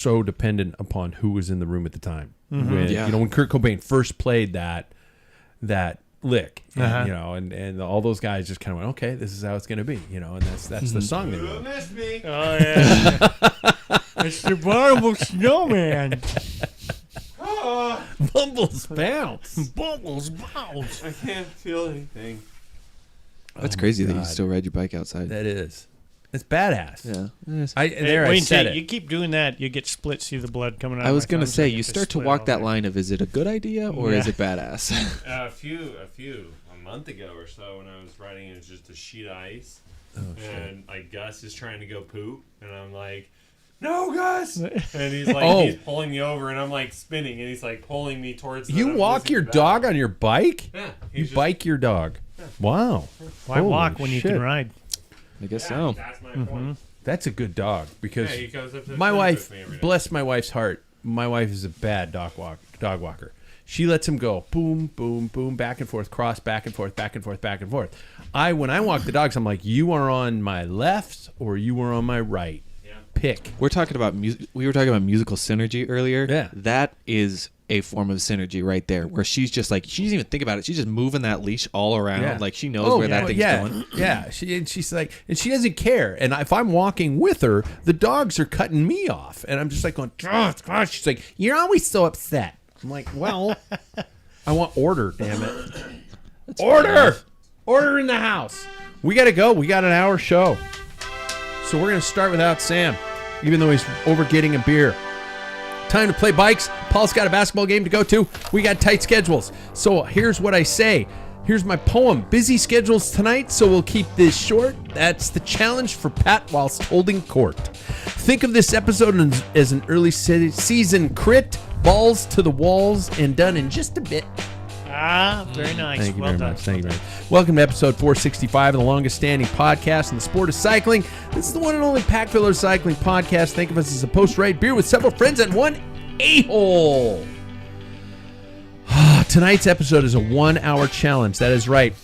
so dependent upon who was in the room at the time. Mm-hmm. When Kurt Cobain first played that lick, and all those guys just kind of went, okay, this is how it's going to be, and that's the song they wrote. Missed me. Oh yeah. It's the Abominable Snowman. Bumbles bounce. Bubbles bounce. I can't feel anything. That's crazy that you still ride your bike outside. That is. It's badass. Yeah. I said it. You keep doing that, you get split, see the blood coming out. I was going to say, you start to walk that line of, is it a good idea or is it badass? A month ago or so when I was riding, it was just a sheet of ice. Oh, and like Gus is trying to go poop, and I'm like, no, Gus! And he's like, he's pulling me over, and I'm like spinning, and he's like pulling me towards the You walk your dog on your bike? Yeah. You bike your dog? Yeah. Wow. Why walk when you can ride? I guess so. That's my point. That's a good dog because he goes up to the my fence wife, with me every day. bless my wife's heart, my wife is a bad dog walker. She lets him go boom, boom, boom, back and forth, cross, back and forth, back and forth, back and forth. When I walk the dogs, I'm like, you are on my left or you are on my right. Yeah. Pick. We were talking about musical synergy earlier. Yeah. That is a form of synergy right there, where she's just like, she doesn't even think about it. She's just moving that leash all around. Yeah. Like she knows where that thing's going. Yeah. She's like, and she doesn't care. And if I'm walking with her, the dogs are cutting me off. And I'm just like going, gosh. She's like, you're always so upset. I'm like, well, I want order, damn it. Order in the house. We got to go. We got an hour show. So we're going to start without Sam, even though he's over getting a beer. Time to play bikes. Paul's got a basketball game to go to. We got tight schedules. So here's what I say. Here's my poem. Busy schedules tonight, so we'll keep this short. That's the challenge for Pat whilst holding court. Think of this episode as an early season crit. Balls to the walls and done in just a bit. Very nice. Thank you well very done. much. Thank you very much. Welcome to episode 465 of the longest standing podcast in the sport of cycling. This is the one and only Packfiller Cycling Podcast. Think of us as a post-ride beer with several friends and one a-hole. Tonight's episode is a 1-hour challenge. That is right.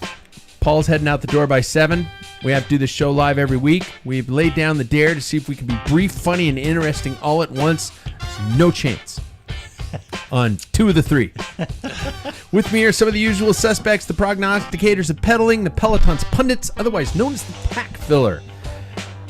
Paul's heading out the door by 7. We have to do this show live every week. We've laid down the dare to see if we can be brief, funny, and interesting all at once. There's no chance on 2 of the 3. With me are some of the usual suspects, the prognosticators of pedaling, the Peloton's pundits, otherwise known as the Pack Filler.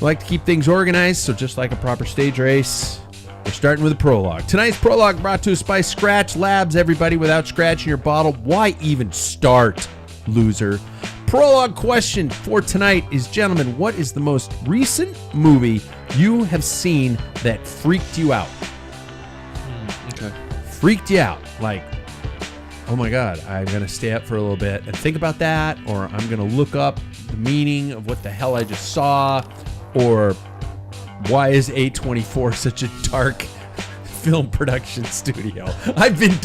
We like to keep things organized, so just like a proper stage race, we're starting with a prologue. Tonight's prologue brought to us by Scratch Labs. Everybody, without scratching your bottle, why even start, loser? Prologue question for tonight is, gentlemen, what is the most recent movie you have seen that freaked you out? Okay. Freaked you out. Like, oh my God, I'm going to stay up for a little bit and think about that, or I'm going to look up the meaning of what the hell I just saw, or why is A24 such a dark film production studio? I've been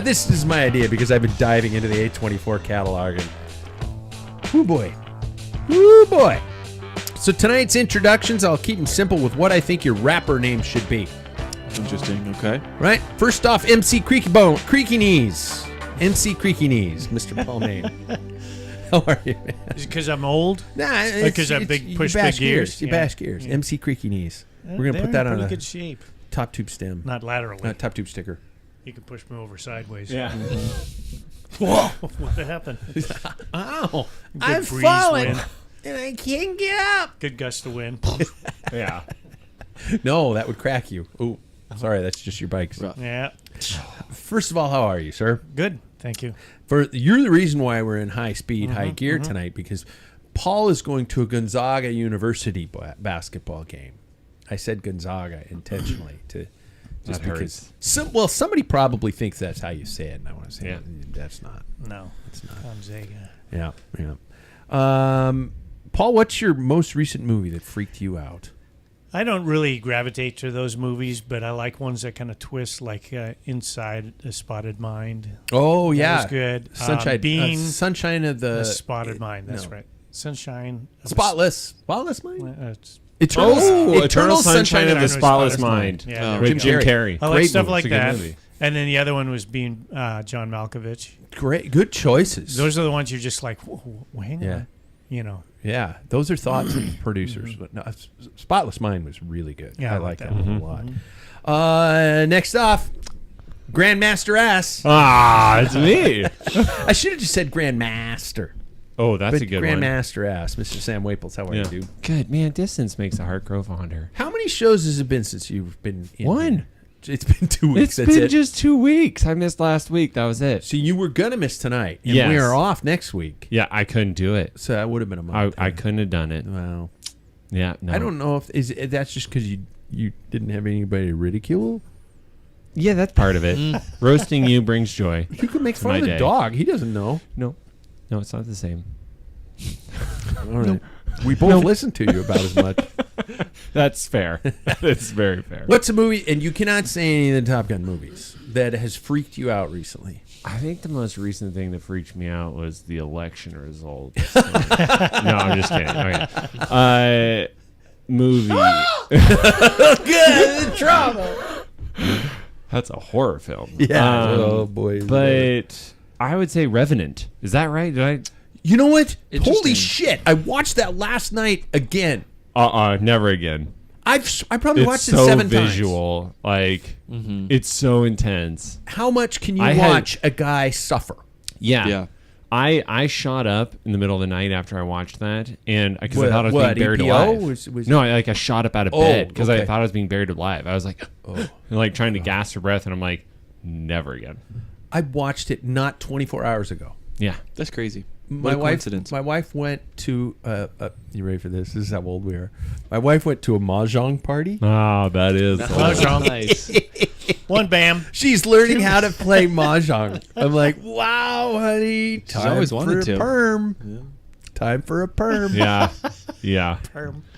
this is my idea because I've been diving into the A24 catalog and whoo boy. So tonight's introductions, I'll keep them simple with what I think your rapper name should be. Interesting. Okay. Right? First off, MC Creaky Knees. MC Creaky Knees, Mr. Paul Main. How are you, man? Is it because I'm old? Nah, because I push big gears. You bash gears. Yeah. MC Creaky Knees. We're gonna put that on a good shape. top tube stem. Not laterally. Top tube sticker. You can push me over sideways. Yeah. Whoa! What happened? Ow! Good I'm breeze falling, wind. and I can't get up. Good gust of wind. Yeah. No, that would crack you. Oh, sorry, that's just your bikes. Yeah. First of all, how are you, sir? Good. Thank you. You're the reason why we're in high speed, high gear tonight, because Paul is going to a Gonzaga University basketball game. I said Gonzaga intentionally to just that because. Somebody probably thinks that's how you say it, and I want to say that's not. No, it's not. Gonzaga. Yeah. Paul, what's your most recent movie that freaked you out? I don't really gravitate to those movies, but I like ones that kind of twist, like Inside a Spotted Mind. Oh, That was good. Sunshine, Being Sunshine of the Spotted Mind. That's right. Sunshine. Spotless Mind. It's Eternal Sunshine of the Spotless Mind. Yeah, with Jim Carrey. I like Great stuff movie. like It's a good that. movie. And then the other one was Being John Malkovich. Great, good choices. Those are the ones you're just like, whoa, hang on. You know. Yeah, those are thoughts of producers. But no, Spotless Mind was really good. Yeah, I like that one a Next off, Grandmaster Ass. It's me. I should have just said Grandmaster. Oh, that's But a good one. Grandmaster Ass, Mr. Sam Waples. How are you, dude? Good, man. Distance makes the heart grow fonder. How many shows has it been since you've been in? One. It's been 2 weeks. It's That's been it. just 2 weeks. I missed last week. That was it. So you were gonna miss tonight, and Yes. we are off next week. Yeah, I couldn't do it. So that would have been a month. I couldn't have done it. Wow. Yeah, no. I don't know if that's just because you didn't have anybody to ridicule. Yeah, that's part of it. Roasting you brings joy. You could make To fun my of the day. dog. He doesn't know. No, it's not the same. All right. We both listen to you about as much. That's fair. That's very fair. What's a movie, and you cannot say any of the Top Gun movies, that has freaked you out recently? I think the most recent thing that freaked me out was the election results. No, I'm just kidding. Okay. Movie. Good trauma. That's a horror film. Yeah. Oh boy. But I would say Revenant. Is that right? Did I? You know what? Interesting. Holy shit! I watched that last night again. Never again. I probably It's watched so it 7 visual. Like it's so intense. times. How much can you I had- watch a guy suffer? Yeah. Yeah. I shot up in the middle of the night after I watched that, and because I What- thought I was what, being buried EPO? alive. Was- No, I shot up out of Oh, bed because okay. I thought I was being buried alive. I was like, like trying to gasp for breath, and I'm like, never again. I watched it not 24 hours ago. Yeah. That's crazy. My What a wife, coincidence. my wife went to. You ready for this? This is how old we are. My wife went to a mahjong party. Oh, that is Mahjong. Nice. One bam. She's learning how to play mahjong. I'm like, wow, honey, time always for wanted a to. perm. Time for a perm. Yeah. Yeah.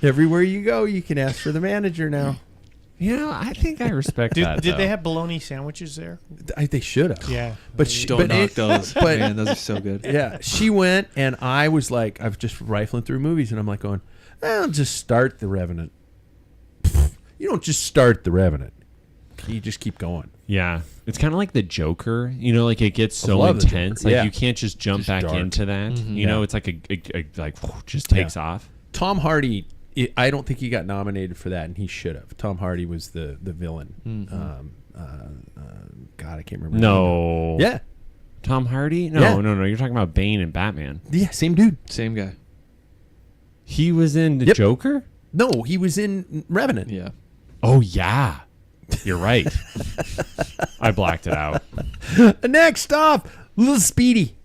Everywhere you go, you can ask for the manager now. I think I respect that. Did though. they have bologna sandwiches there? They should have. Yeah. But she, Don't but knock it- those. But Man, those are so good. yeah, she went, and I was like, I was just rifling through movies, and I'm like going, I'll just start The Revenant. You don't just start The Revenant. You just keep going. Yeah. It's kind of like the Joker. Like it gets so love the intense. Joker, Like yeah. you can't just jump Just back dark. into that. Yeah. It's like just takes off. Tom Hardy, I don't think he got nominated for that, and he should have. Tom Hardy was the villain. God, I can't remember. his No. name. Yeah. Tom Hardy? No, Yeah. no. You're talking about Bane and Batman. Yeah, same dude. Same guy. He was in the Yep. Joker? No, he was in Revenant. Yeah. Oh, yeah. You're right. I blacked it out. Next off, Little Speedy.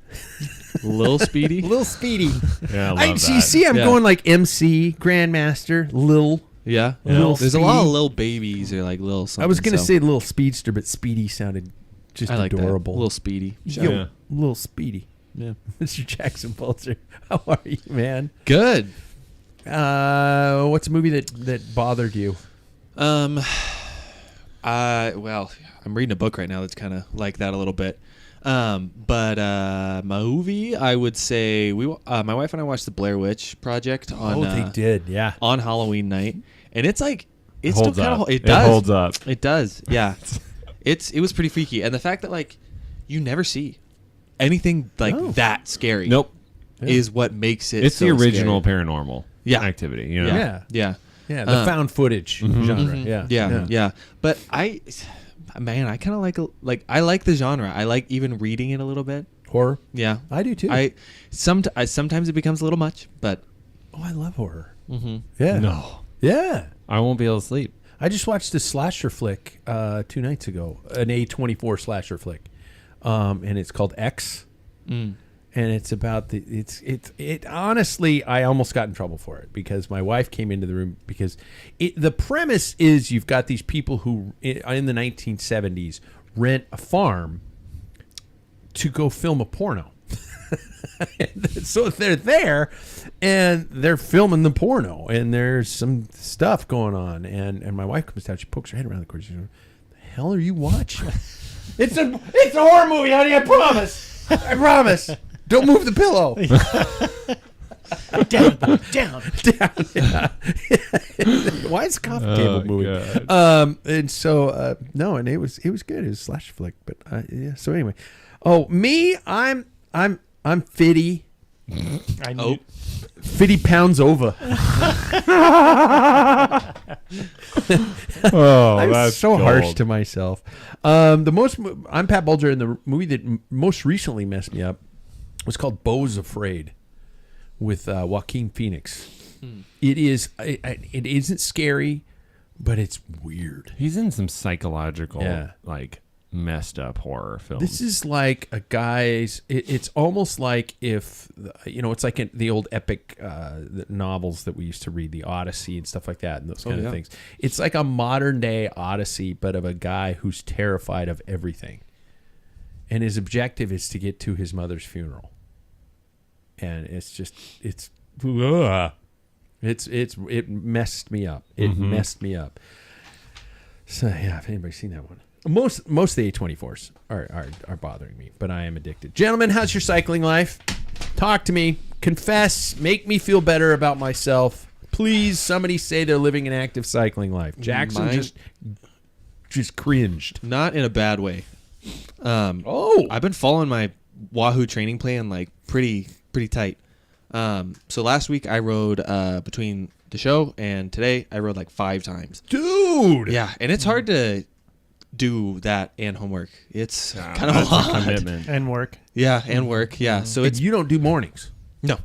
Little Speedy. Little Speedy. Yeah, I love that. You see, I'm Yeah. going like MC, Grandmaster, Lil. Yeah. Little There's a lot of Speedy. little babies or like little something. I was going to so say Little Speedster, but Speedy sounded just I like adorable. that. Little Speedy. Yo, Yeah. Little Speedy. Yeah. Mr. Jackson Pulitzer. How are you, man? Good. What's a movie that bothered you? Well, I'm reading a book right now that's kind of like that a little bit. But movie, I would say my wife and I watched the Blair Witch Project on they did, yeah. on Halloween night, and it's like it's Holds still kind up. of It holds up. It does, yeah. It was pretty freaky, and the fact that like you never see anything like No. that scary. Nope. is what makes it. It's so the original scary. paranormal Yeah. activity. Yeah. Yeah. Yeah, the found footage genre. Yeah. But I kind of I like the genre. I like even reading it a little bit. Horror. Yeah, I do too. Sometimes it becomes a little much, but I love horror. mm-hmm. Yeah. No. Yeah. I won't be able to sleep. I just watched a slasher flick 2 nights ago, an A24 slasher flick, and it's called X, and it's about it. Honestly, I almost got in trouble for it because my wife came into the room because the premise is you've got these people who in the 1970s rent a farm to go film a porno. So they're there and they're filming the porno and there's some stuff going on and my wife comes down, she pokes her head around the corner, she goes, "The hell are you watching?" It's a horror movie, honey, I promise. I promise. Don't move the pillow. Down. Down. Yeah. Why is coffee table moving? God. And so no, and it was good. It was a slasher flick, but yeah. So anyway, me, I'm fitty. I knew. Oh. 50 pounds over. Oh, I'm that's so gold. harsh to myself. I'm Pat Bulger, and the movie that most recently messed me up was called Beau's Afraid with Joaquin Phoenix. It isn't scary, but it's weird. He's in some psychological, Yeah. like messed up horror films. This is like a guy's. It's almost like if it's like the old epic novels that we used to read, the Odyssey and stuff like that, and those kind of things. It's like a modern day Odyssey, but of a guy who's terrified of everything, and his objective is to get to his mother's funeral. And it messed me up. It messed me up. So yeah, if anybody's seen that one. Most of the A24s are bothering me, but I am addicted. Gentlemen, how's your cycling life? Talk to me. Confess. Make me feel better about myself. Please, somebody say they're living an active cycling life. Jackson just cringed. Not in a bad way. I've been following my Wahoo training plan like pretty tight. So last week I rode between the show and today I rode like 5 times. Dude! Yeah, and it's hard to do that and homework. It's kind of a That's lot. commitment. And work. Yeah, and work. Yeah, so And it's you don't do mornings. no.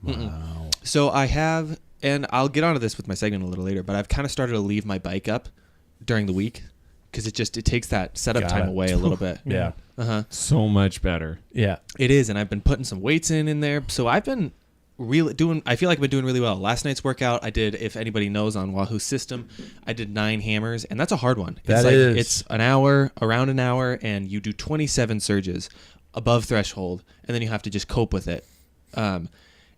Wow. So I have, and I'll get onto this with my segment a little later, but I've kind of started to leave my bike up during the week because it takes that setup Got time it. away a little bit. Yeah. So much better. Yeah. It is, and I've been putting some weights in there. So I've been I feel like I've been doing really well. Last night's workout, I did, if anybody knows on Wahoo system, I did 9 hammers, and that's a hard one. It's an hour, around an hour, and you do 27 surges above threshold, and then you have to just cope with it. Last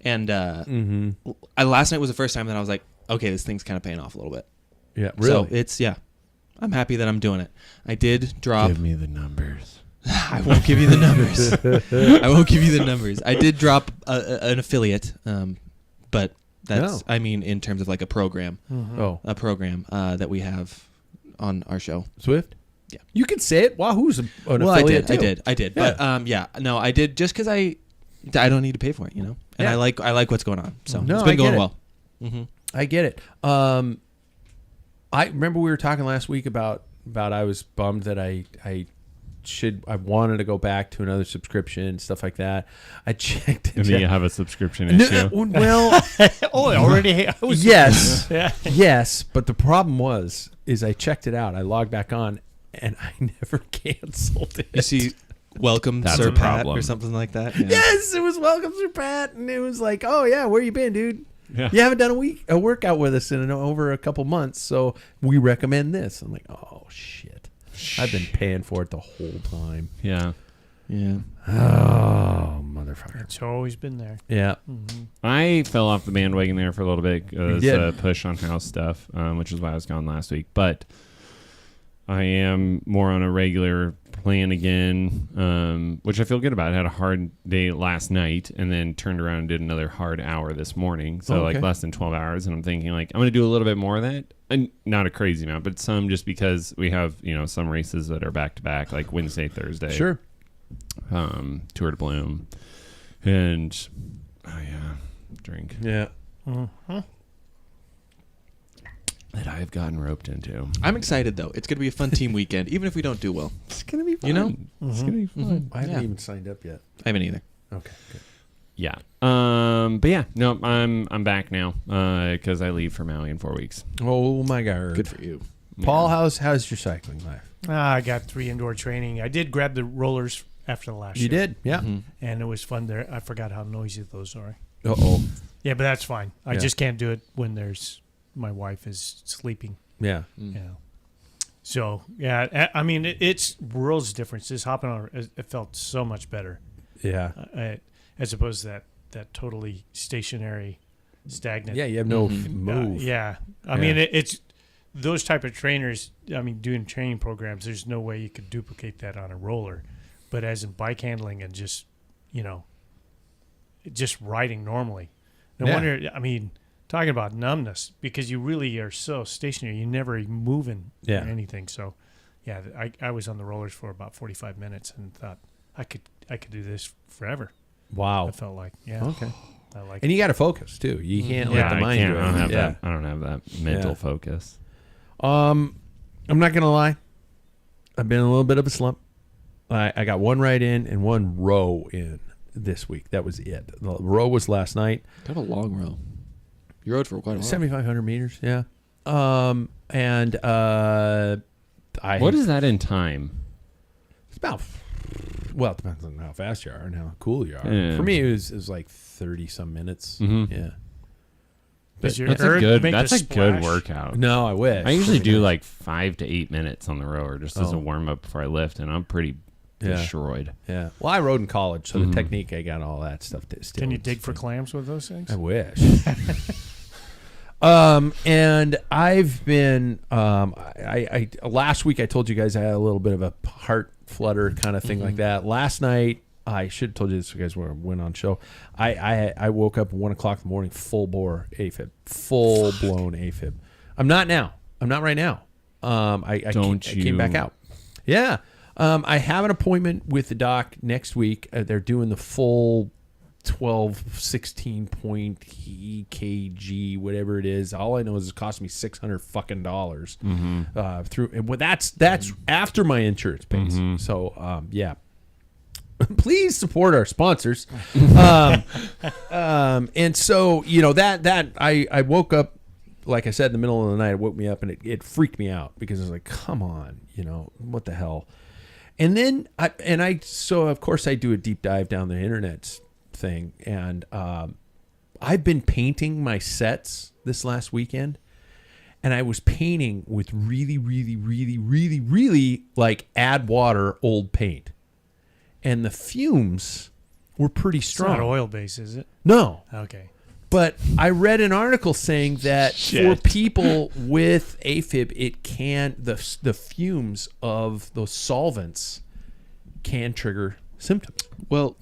night was the first time that I was like, okay, this thing's kind of paying off a little bit. Yeah. Really? So I'm happy that I'm doing it. I did drop. Give me the numbers. I won't give you the numbers. I won't give you the numbers. I did drop an affiliate, but that's, I mean, in terms of like a program, that we have on our show. Swift? Yeah. You can say it. Wahoo's an affiliate I did. Yeah. But no, I did just because I don't need to pay for it, And Yeah. I like what's going on. So No, it's been I going get well. I get it. I remember we were talking last week about I was bummed that I wanted to go back to another subscription and stuff like that. I checked. And then you have a subscription issue. Well, I was yes, Yeah. yes. But the problem is I checked it out. I logged back on, and I never canceled it. You see, welcome, That's Sir a Pat, problem. or something like that. Yeah. Yes, it was welcome, Sir Pat, and it was like, oh yeah, where you been, dude? Yeah. You haven't done a workout with us in over a couple months, so we recommend this. I'm like, oh shit. I've been paying for it the whole time. Yeah. Yeah. Oh, motherfucker. It's always been there. Yeah. I fell off the bandwagon there for a little bit. It was did. a push on house stuff, which is why I was gone last week. But I am more on a regular plan again, which I feel good about. I had a hard day last night and then turned around and did another hard hour this morning. So like less than 12 hours. And I'm thinking like, I'm going to do a little bit more of that. And not a crazy amount, but some just because we have, some races that are back to back, like Wednesday, Thursday. Sure. Tour de Bloom. And, drink. Yeah. That I have gotten roped into. I'm excited though. It's gonna be a fun team weekend, even if we don't do well. It's gonna be fun. It's going to be fun. I haven't even signed up yet. I haven't either. Okay. Good. Yeah. But yeah, no, I'm back now because I leave for Maui in 4 weeks. Oh my God. Good for you. Paul, how's your cycling life? I got 3 indoor training. I did grab the rollers after the last You show. did? Yeah. And it was fun there. I forgot how noisy those are. Uh-oh. Yeah, but that's fine. I Yeah. just can't do it when my wife is sleeping. Yeah. So, yeah, I mean, it's worlds difference. Just hopping on it felt so much better. Yeah. As opposed to that totally stationary, stagnant. Yeah, you have no move. I mean, it's those type of trainers. I mean, doing training programs, there's no way you could duplicate that on a roller. But as in bike handling and just, just riding normally. No wonder, I mean, talking about numbness, because you really are so stationary. You're never moving or anything. So, I was on the rollers for about 45 minutes and thought I could do this forever. Wow. I felt like, yeah. Okay. I like And you got to focus too. You can't let the mind do it. I don't have that mental focus. I'm not gonna lie. I've been in a little bit of a slump. I got one ride in and one row in this week. That was it. The row was last night. Kind of a long row. You rode for quite a while. 7,500 meters. Yeah. What is that in time? It's about. Well, it depends on how fast you are and how cool you are. Yeah. For me, it was like 30 some minutes. Mm-hmm. Yeah. Does your That's earth a good. make That's the a good splash? workout. No, I wish. I usually do like 5 to 8 minutes on the rower just as a Oh. warm up before I lift, and I'm pretty destroyed. Yeah. Well, I rode in college, so the technique, I got all that stuff. Still Can you dig for clams with those things? I wish. And I've been. I last week I told you guys I had a little bit of a heart flutter kind of thing like that. Last night I should have told you this. You guys went on show. I woke up at 1 o'clock in the morning, full bore AFib, full blown AFib. I'm not now. I'm not right now. I came back out. Yeah. I have an appointment with the doc next week. They're doing the full 16 point EKG, whatever it is. All I know is it cost me $600 fucking dollars through. And that's after my insurance pays. So yeah. Please support our sponsors. And so, that I woke up, like I said, in the middle of the night. It woke me up and it freaked me out because I was like, come on, what the hell? And then so of course I do a deep dive down the internet thing. And I've been painting my sets this last weekend. And I was painting with really, really, really, really, really like add water old paint. And the fumes were pretty strong. It's not oil base, is it? No. Okay. But I read an article saying that for people with AFib, it can the fumes of those solvents can trigger symptoms. Well,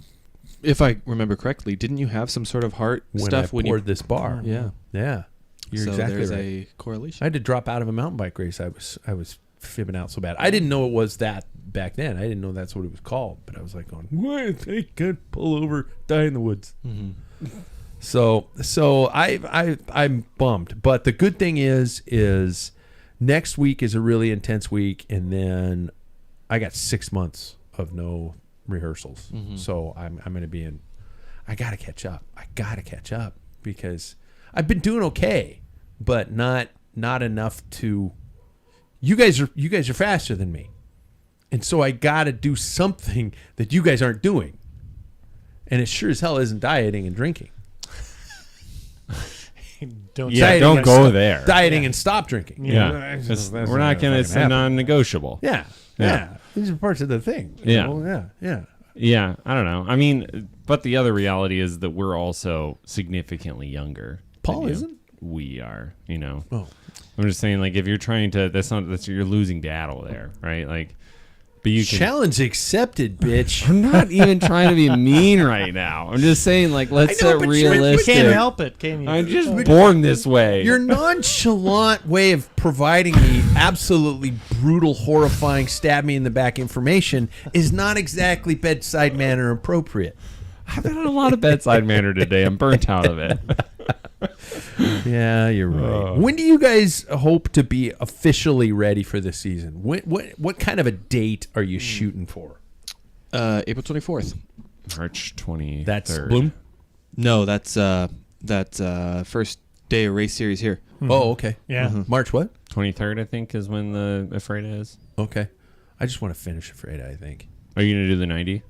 if I remember correctly, didn't you have some sort of heart stuff when I poured this bar? Yeah. Yeah. You're so exactly there's right. a correlation. I had to drop out of a mountain bike race. I was fibbing out so bad. I didn't know it was that back then. I didn't know that's what it was called. But I was like going, what? I can't pull over, die in the woods. Mm-hmm. So I'm bummed. But the good thing is next week is a really intense week, and then I got 6 months of no rehearsals. So I'm going to be in. I got to catch up. Because I've been doing okay, but not enough to. You guys are faster than me, and so I got to do something that you guys aren't doing, and it sure as hell isn't dieting and drinking. Don't go there. Dieting and stop drinking. Yeah, we're not going to. It's a non-negotiable. Yeah. These are parts of the thing. Yeah. Yeah. I don't know. I mean, but the other reality is that we're also significantly younger. Paul than you. isn't? We are. Oh. I'm just saying, like, if you're trying to, you're losing battle there, right? Like, but you can. Challenge accepted, bitch. I'm not even trying to be mean right now. I'm just saying, like, let's I know, set but you realistic. can't help it, can you? I'm just born this way. Your nonchalant way of providing me absolutely brutal, horrifying, stab me in the back information is not exactly bedside manner appropriate. I've had a lot of bedside manner today. I'm burnt out of it. Yeah, you're right. When do you guys hope to be officially ready for the season? What kind of a date are you shooting for? April 24th. March 23rd. That's Bloom? No, that's first day of race series here. Oh, okay. Yeah. March what? 23rd, I think, is when the Afreda is. Okay. I just want to finish Afraid, I think. Are you going to do the 90?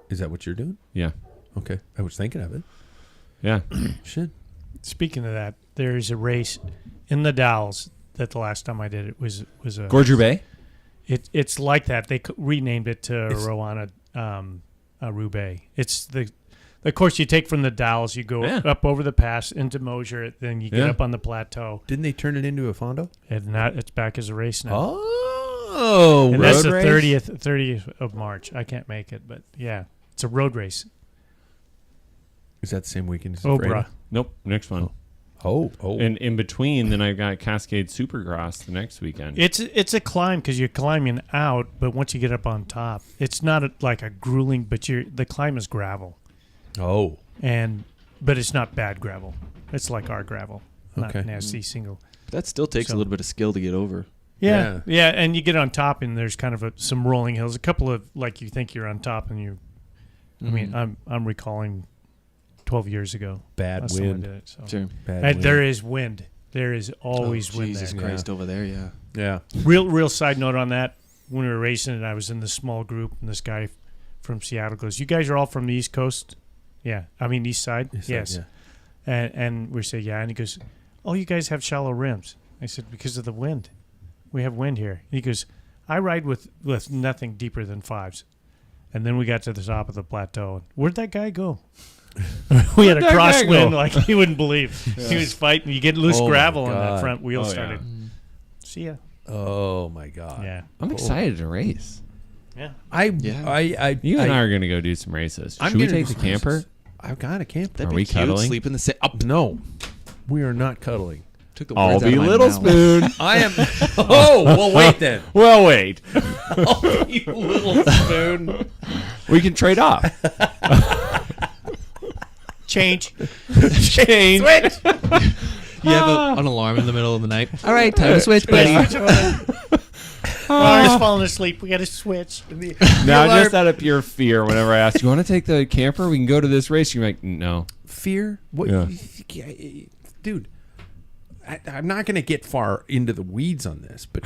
Is that what you're doing? Yeah. Okay. I was thinking of it. Yeah. Shit. Speaking of that, there's a race in the Dalles that the last time I did it was a Gorger Bay? It's like that. They renamed it to Rowana Roubaix. It's the course you take from the Dalles. You go up over the pass into Mosier, then you get up on the plateau. Didn't they turn it into a Fondo? And it's back as a race now. Oh, and road that's the race? 30th of March. I can't make it, but yeah, it's a road race. Is that the same weekend as Obra. Nope. Next one. Oh. And in between, then I've got Cascade Supercross the next weekend. It's a climb because you're climbing out, but once you get up on top, it's not like a grueling. But the climb is gravel, But it's not bad gravel. It's like our gravel, not nasty single. But that still takes a little bit of skill to get over. Yeah, and you get on top, and there's kind of some rolling hills. A couple of like you think you're on top, and you. I mean, I'm recalling 12 years ago. Bad wind. Did it, so. Sure. Bad wind. There is wind. There is always wind. Jesus Christ, over there, yeah. Yeah. Real side note on that. When we were racing, and I was in this small group, and this guy from Seattle goes, "You guys are all from the East Coast?" Yeah, I mean East Side. Yes. Yeah. And we say, "Yeah," and he goes, "Oh, you guys have shallow rims." I said, "Because of the wind. We have wind here." He goes, "I ride with nothing deeper than 5s." And then we got to the top of the plateau. Where'd that guy go? We had a crosswind like you wouldn't believe. Yeah. He was fighting. You get loose gravel on that front wheel started. See ya. Oh my God. Yeah. I'm excited to race. Yeah. You and I are going to go do some races. Should we take the camper? I've got a camper. That'd are we cuddling? Sleep in the No, we are not cuddling. Took the I'll words out be of my Little mouth. Spoon. I am. Oh, well, wait then. Well, wait. I'll be Little Spoon. We can trade off. Change. Switch. You have an alarm in the middle of the night. All right, time to switch, buddy. Laura's falling asleep. We got to switch. Now, just out of pure fear, whenever I ask, "You want to take the camper? We can go to this race." You're like, "No." Fear? What? Yeah. Dude, I'm not going to get far into the weeds on this, but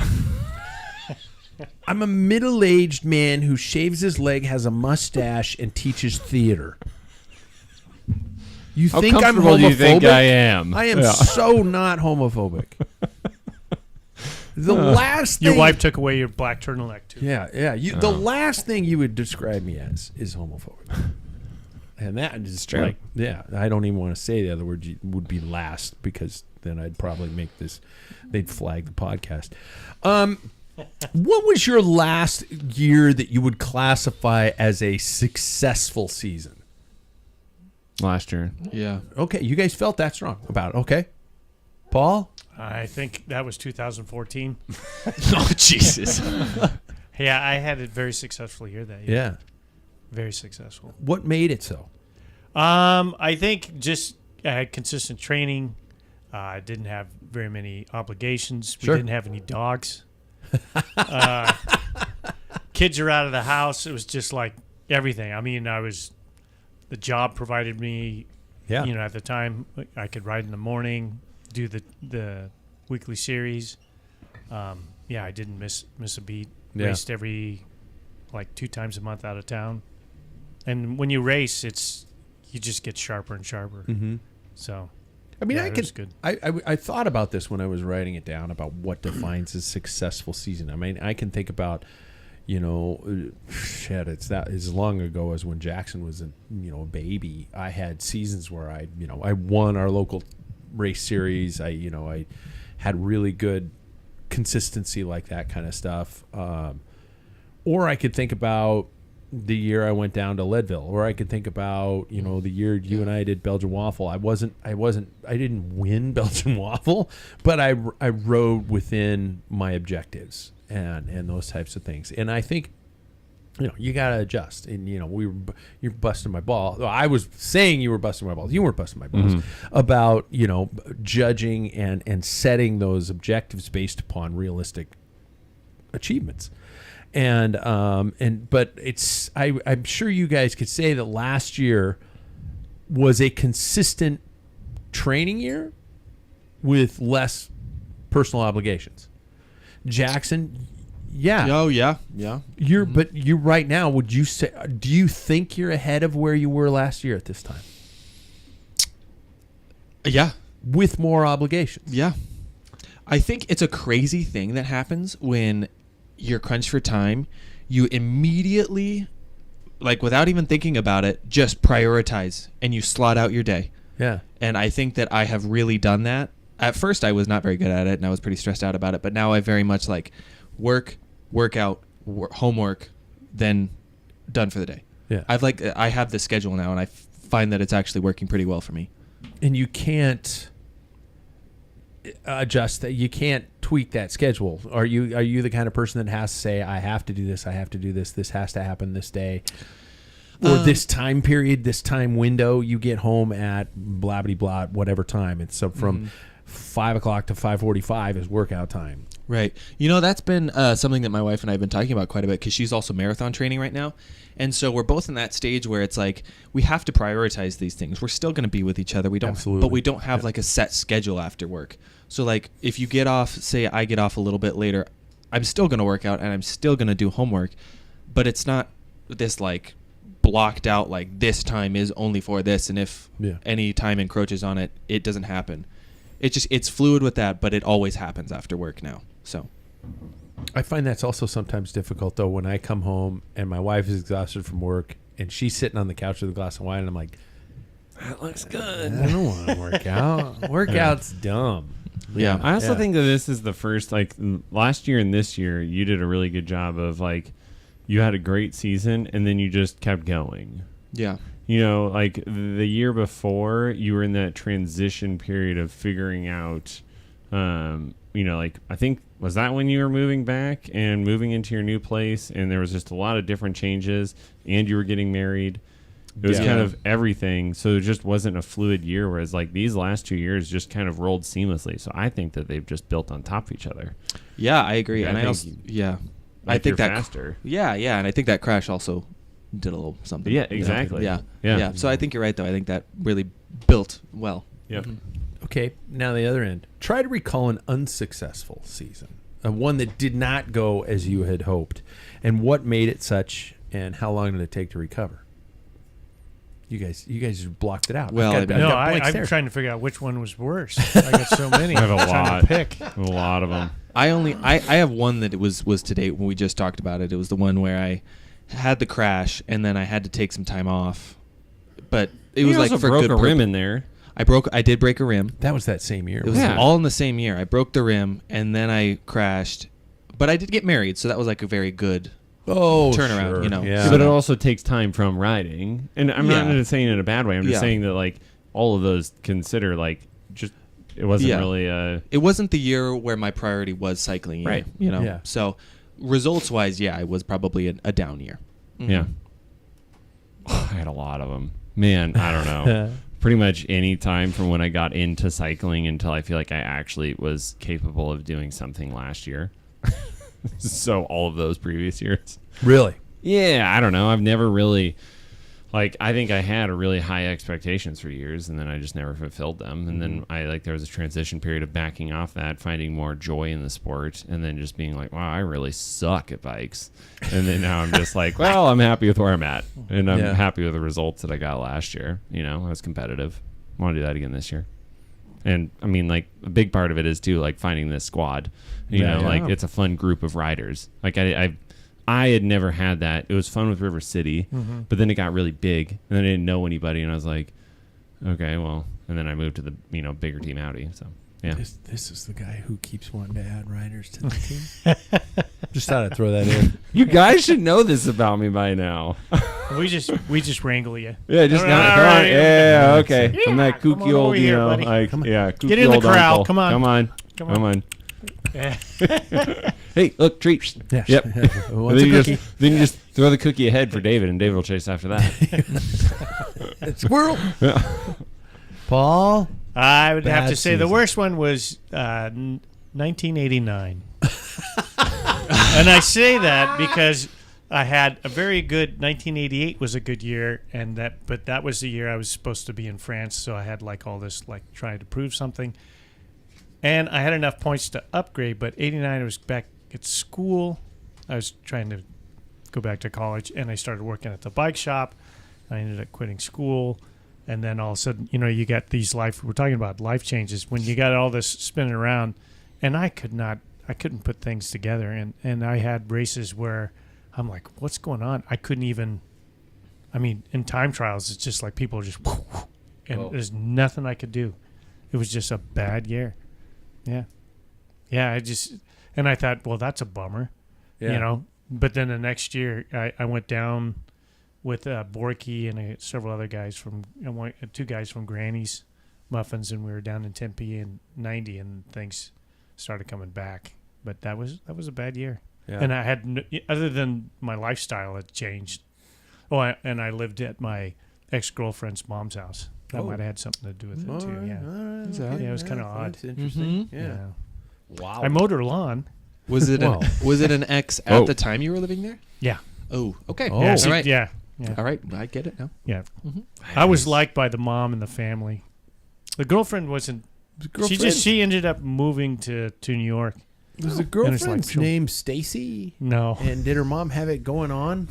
I'm a middle-aged man who shaves his leg, has a mustache, and teaches theater. You How think I'm comfortable homophobic? do you think I am? I am so not homophobic. The last thing... Your wife took away your black turtleneck, too. Yeah. The last thing you would describe me as is homophobic. And that is true. Like, yeah, I don't even want to say the other word would be last, because then I'd probably make this, they'd flag the podcast. What was your last year that you would classify as a successful season? Last year. Yeah. Okay, you guys felt that strong about it. Okay. Paul? I think that was 2014. Oh, Jesus. Yeah, I had a very successful year that year. Yeah. Very successful. What made it so? I think just I had consistent training. I didn't have very many obligations. We didn't have any dogs. Kids are out of the house. It was just like everything. I mean, the job provided me, at the time I could ride in the morning, do the weekly series. I didn't miss a beat. Raced every 2 times a month out of town. And when you race, you just get sharper and sharper. Mm-hmm. So, I mean, it was good. I thought about this when I was writing it down about what defines a successful season. I mean, I can think about, it's that as long ago as when Jackson was a baby. I had seasons where I won our local race series. I had really good consistency, like that kind of stuff. Or I could think about the year I went down to Leadville, or I could think about, the year you and I did Belgian Waffle. I didn't win Belgian Waffle, but I rode within my objectives and those types of things. And I think, you got to adjust. And, you're busting my ball. I was saying you were busting my balls. You weren't busting my balls about, judging and setting those objectives based upon realistic achievements. But I'm sure you guys could say that last year was a consistent training year with less personal obligations. Jackson, yeah. Oh, yeah. But you right now, would you say, do you think you're ahead of where you were last year at this time? Yeah. With more obligations. Yeah. I think it's a crazy thing that happens when you're crunched for time. You immediately, without even thinking about it, just prioritize and you slot out your day. Yeah. And I think that I have really done that. At first, I was not very good at it, and I was pretty stressed out about it. But now I very much work, workout, homework, then done for the day. Yeah. I have this schedule now, and I find that it's actually working pretty well for me. And you can't adjust that. You can't tweak that schedule. Are you the kind of person that has to say, I have to do this, this has to happen this day? Or this time period, this time window, you get home at blah, blah, blah, whatever time. It's from 5 o'clock to 5:45 is workout time. Right. That's been something that my wife and I have been talking about quite a bit because she's also marathon training right now. And so we're both in that stage where it's like we have to prioritize these things. We're still going to be with each other. Absolutely. But we don't have like a set schedule after work. So like if you get off, say I get off a little bit later, I'm still going to work out and I'm still going to do homework. But it's not this like blocked out like this time is only for this. And if any time encroaches on it, it doesn't happen. It's fluid with that, but it always happens after work now. So I find that's also sometimes difficult, though, when I come home and my wife is exhausted from work and she's sitting on the couch with a glass of wine and I'm like, that looks good. I don't want to work out. Workout's dumb. Yeah. I also think that this is the first, like last year and this year, you did a really good job of like, you had a great season and then you just kept going. Yeah. Like the year before, you were in that transition period of figuring out, like I think, was that when you were moving back and moving into your new place and there was just a lot of different changes and you were getting married? It was kind of everything. So it just wasn't a fluid year, whereas like these last 2 years just kind of rolled seamlessly. So I think that they've just built on top of each other. Yeah, I agree. And I think that faster. And I think that crash also did a little something. Yeah, exactly. Yeah. So I think you're right, though. I think that really built well. Yep. Okay, now the other end. Try to recall an unsuccessful season, one that did not go as you had hoped, and what made it such, and how long did it take to recover? You guys just blocked it out. Well, I'm trying to figure out which one was worse. I got so many. I have a lot. Pick a lot of them. I have one that it was today when we just talked about it. It was the one where I had the crash and then I had to take some time off, but it was like for broke good a rim in there. I did break a rim. That was that same year. It was all in the same year. I broke the rim and then I crashed, but I did get married, so that was like a very good turnaround. Sure. Yeah. But it also takes time from riding, and I'm not saying it in a bad way. I'm just saying that like all of those consider like just it wasn't really It wasn't the year where my priority was cycling, right? So results wise, it was probably a down year. Mm-hmm. Yeah. I had a lot of them. Man, I don't know. Pretty much any time from when I got into cycling until I feel like I actually was capable of doing something last year. So all of those previous years. Really? Yeah, I don't know. I've never really, like, I think I had a really high expectations for years, and then I just never fulfilled them. And then there was a transition period of backing off that, finding more joy in the sport, and then just being like, wow, I really suck at bikes. And then now I'm just like, well, I'm happy with where I'm at, and I'm happy with the results that I got last year. I was competitive. I want to do that again this year. And I mean, like, a big part of it is too, like, finding this squad. Like, it's a fun group of riders. Like, I had never had that. It was fun with River City, but then it got really big, and then I didn't know anybody, and I was like, okay, well, and then I moved to the bigger team Audi. So yeah, this is the guy who keeps wanting to add riders to the team. Just thought I'd throw that in. You guys should know this about me by now. We just wrangle you. Yeah, just come on. Yeah, okay. I'm that kooky old, here, like, kooky get in the uncle. crowd. Come on. Hey, look, treat. Yeah. Yep. What's a cookie? Then you just throw the cookie ahead for David, and David will chase after that. Squirrel. Paul? I would have to say the worst one was 1989. And I say that because I had a very good 1988 was a good year, but that was the year I was supposed to be in France, so I had like all this like trying to prove something. And I had enough points to upgrade, but 89 I was back at school. I was trying to go back to college, and I started working at the bike shop. I ended up quitting school, and then all of a sudden, you got these we're talking about life changes when you got all this spinning around, and I couldn't put things together, and I had races where I'm like, what's going on? I couldn't even, in time trials, it's just like people are just, and there's nothing I could do. It was just a bad year. Yeah, I thought, well, that's a bummer, But then the next year, I went down with Borky and several other guys two guys from Granny's Muffins, and we were down in Tempe in '90, and things started coming back. But that was a bad year, and I had other than my lifestyle had changed. And I lived at my ex-girlfriend's mom's house. That might have had something to do with it, too. Yeah. Okay. Yeah, it was kind of odd. That's interesting. Mm-hmm. Yeah. Wow. I mowed her lawn. Was it an ex at the time you were living there? Yeah. Oh, okay. Oh. Yeah, All right. Yeah. All right. I get it now. Yeah. I was liked by the mom and the family. The girlfriend wasn't. She ended up moving to New York. Was the girlfriend's name Stacy? No. And did her mom have it going on?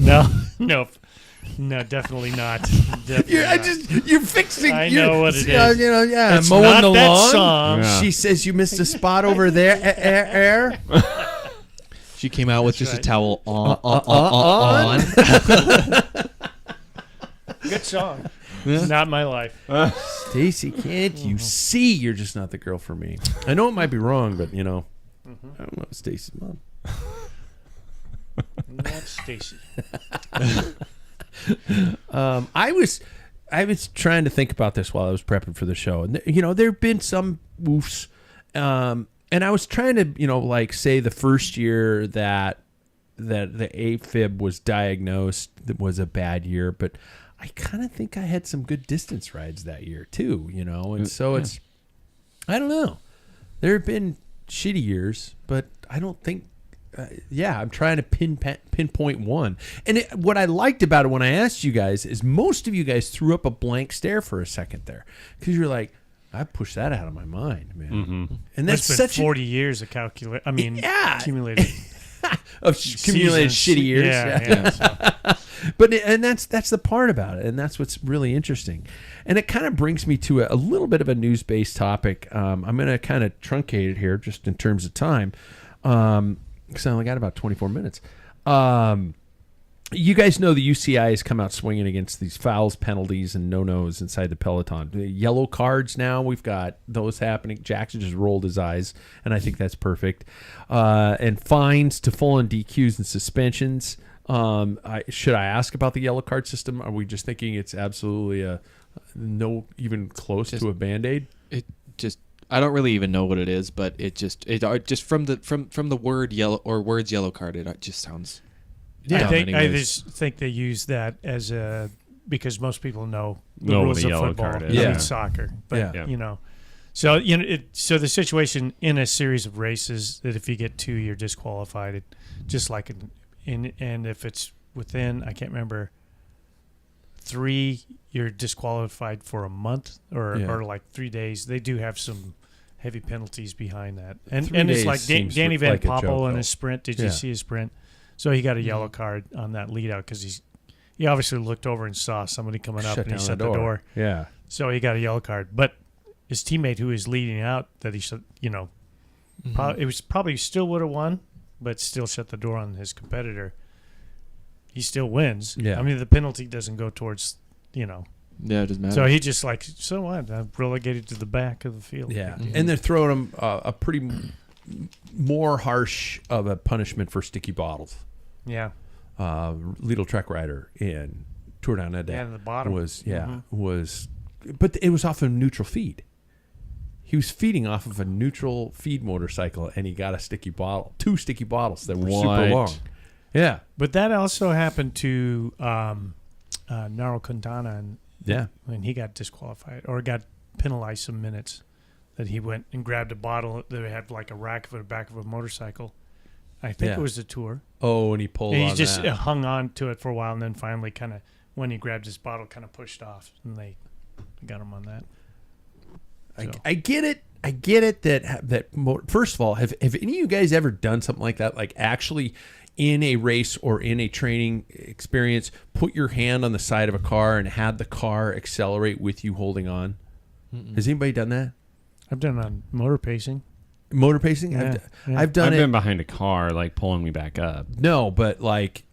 No, definitely not. You're fixing. I know what it is. It's mowing not the that lawn. song. Yeah. She says you missed a spot over there. She came out with just a towel on. Good song. Not my life. Stacy, can't you see you're just not the girl for me? I know it might be wrong, but I don't know Stacy's mom. Not Stacy. I was trying to think about this while I was prepping for the show, and there have been some woofs, and I was trying to say the first year that the AFib was diagnosed that was a bad year, but I kind of think I had some good distance rides that year too, and so it's I don't know. There have been shitty years, but I don't think. I'm trying to pinpoint one. And what I liked about it when I asked you guys is most of you guys threw up a blank stare for a second there because you're like, I pushed that out of my mind, man. Mm-hmm. And that's been such 40 years of accumulated of accumulated shitty years. Yeah. But that's the part about it, and that's what's really interesting. And it kind of brings me to a little bit of a news-based topic. I'm going to kind of truncate it here just in terms of time. Because I only got about 24 minutes. You guys know the UCI has come out swinging against these fouls, penalties, and no-nos inside the peloton. The yellow cards now, we've got those happening. Jackson just rolled his eyes, and I think that's perfect. And fines to full-on DQs and suspensions. Should I ask about the yellow card system? Are we just thinking it's absolutely no even close to a Band-Aid? I don't really even know what it is, but it just from the word yellow or words yellow card, it just sounds. I just think they use that as because most people know the rules of football and soccer, but so so the situation in a series of races that if you get 2, you're disqualified. Just like and if it's within, I can't remember, 3, you're disqualified for a month or like 3 days. They do have some heavy penalties behind that. And it's like Danny Van Poppel in his sprint. Did you see his sprint? So he got a yellow card on that lead out because he obviously looked over and saw somebody coming up and he shut the door. Yeah. So he got a yellow card. But his teammate who was leading out that he should, it was probably still would have won, but still shut the door on his competitor. He still wins. Yeah. I mean, the penalty doesn't go towards, Yeah, it doesn't matter. So he just so what? I'm relegated to the back of the field. Yeah. Mm-hmm. And they're throwing him a pretty more harsh of a punishment for sticky bottles. Yeah. Lidl Trek Rider in Tour Down Ed the bottom was, but it was off a neutral feed. He was feeding off of a neutral feed motorcycle, and he got a sticky bottle, 2 sticky bottles that were super long. Yeah, but that also happened to Nairo Quintana, and he got disqualified or got penalized some minutes. That he went and grabbed a bottle that had like a rack of the back of a motorcycle. I think it was the Tour. Oh, and he pulled. And on he just that. hung on to it for a while, and then finally, kind of when he grabbed his bottle, kind of pushed off, and they got him on that. So. I get it. I get it that first of all, have any of you guys ever done something like that? Like actually in a race or in a training experience, put your hand on the side of a car and had the car accelerate with you holding on? Mm-mm. Has anybody done that? I've done it on motor pacing. Motor pacing? Yeah. I've done it. I've been behind a car, like pulling me back up. No, but like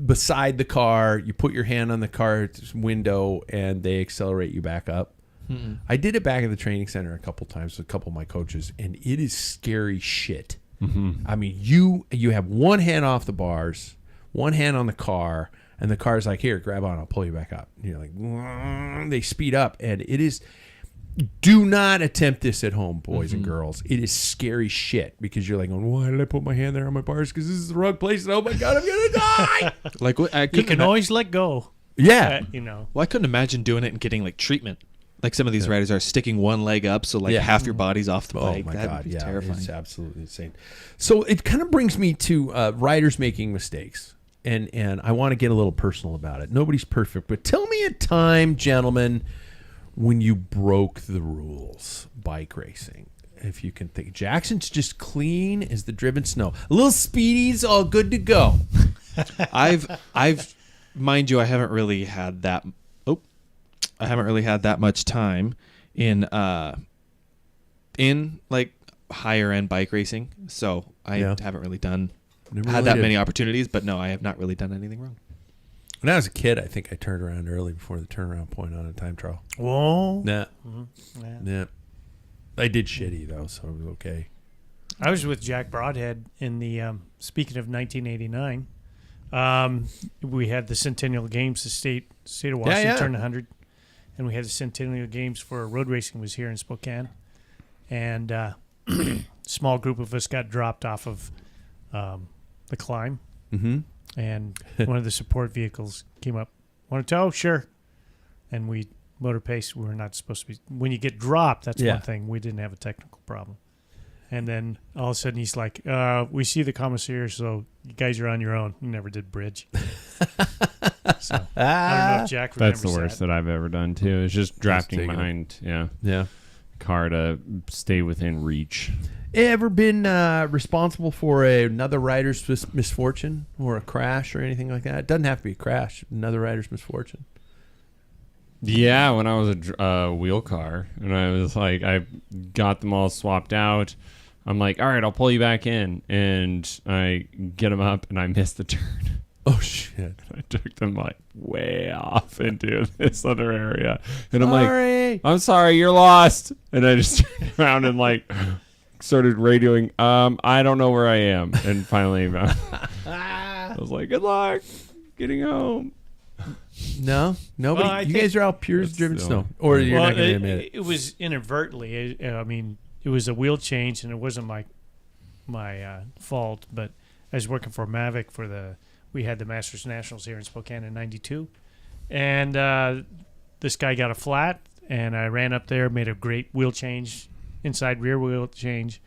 beside the car, you put your hand on the car's window and they accelerate you back up. Mm-mm. I did it back at the training center a couple times with a couple of my coaches, and it is scary shit. Mm-hmm. I mean, you have one hand off the bars, one hand on the car, and the car's like, here, grab on, I'll pull you back up. And you're like, they speed up, and it is. Do not attempt this at home, boys and girls. It is scary shit because you're like, why did I put my hand there on my bars? Because this is the wrong place. And oh my God, I'm gonna die. You can always let go. Yeah. Well, I couldn't imagine doing it and getting like treatment. Like some of these riders are sticking one leg up, so like half your body's off the bike. Oh my God, would be terrifying. It's absolutely insane. So it kind of brings me to riders making mistakes, and I want to get a little personal about it. Nobody's perfect, but tell me a time, gentlemen, when you broke the rules bike racing. If you can think, Jackson's just clean as the driven snow. A little Speedy's all good to go. I've, mind you, I haven't really had that. I haven't really had that much time in like higher end bike racing, so I haven't really had that many opportunities. But no, I have not really done anything wrong. When I was a kid, I think I turned around early before the turnaround point on a time trial. Whoa. Nah. Mm-hmm. Yeah. I did shitty though, so it was okay. I was with Jack Broadhead in the speaking of 1989. We had the Centennial Games. The state of Washington turned 100. And we had the Centennial Games for road racing was here in Spokane. And a small group of us got dropped off of the climb. Mm-hmm. And one of the support vehicles came up. Want to tow? Sure. And we motor pace. We were not supposed to be. When you get dropped, that's one thing. We didn't have a technical problem. And then all of a sudden he's like, we see the commissaire, so you guys are on your own. You never did bridge. So I don't know if Jack remembers That's the worst that I've ever done, too. Is just drafting behind, car to stay within reach. Ever been responsible for another rider's misfortune or a crash or anything like that? It doesn't have to be a crash. Another rider's misfortune. Yeah, when I was a wheel car, and I was like, I got them all swapped out. I'm like, all right, I'll pull you back in, and I get them up, and I missed the turn. Oh shit! I took them like way off into this other area, and I'm like, I'm sorry, you're lost. And I just turned around and like started radioing. I don't know where I am, and finally I was like, good luck getting home. No, nobody. Well, you guys are all pure as driven snow, or you're not going to admit it. It was inadvertently. I mean, it was a wheel change, and it wasn't my fault. But I was working for Mavic we had the Masters Nationals here in Spokane in '92, and this guy got a flat, and I ran up there, made a great wheel change, inside rear wheel change,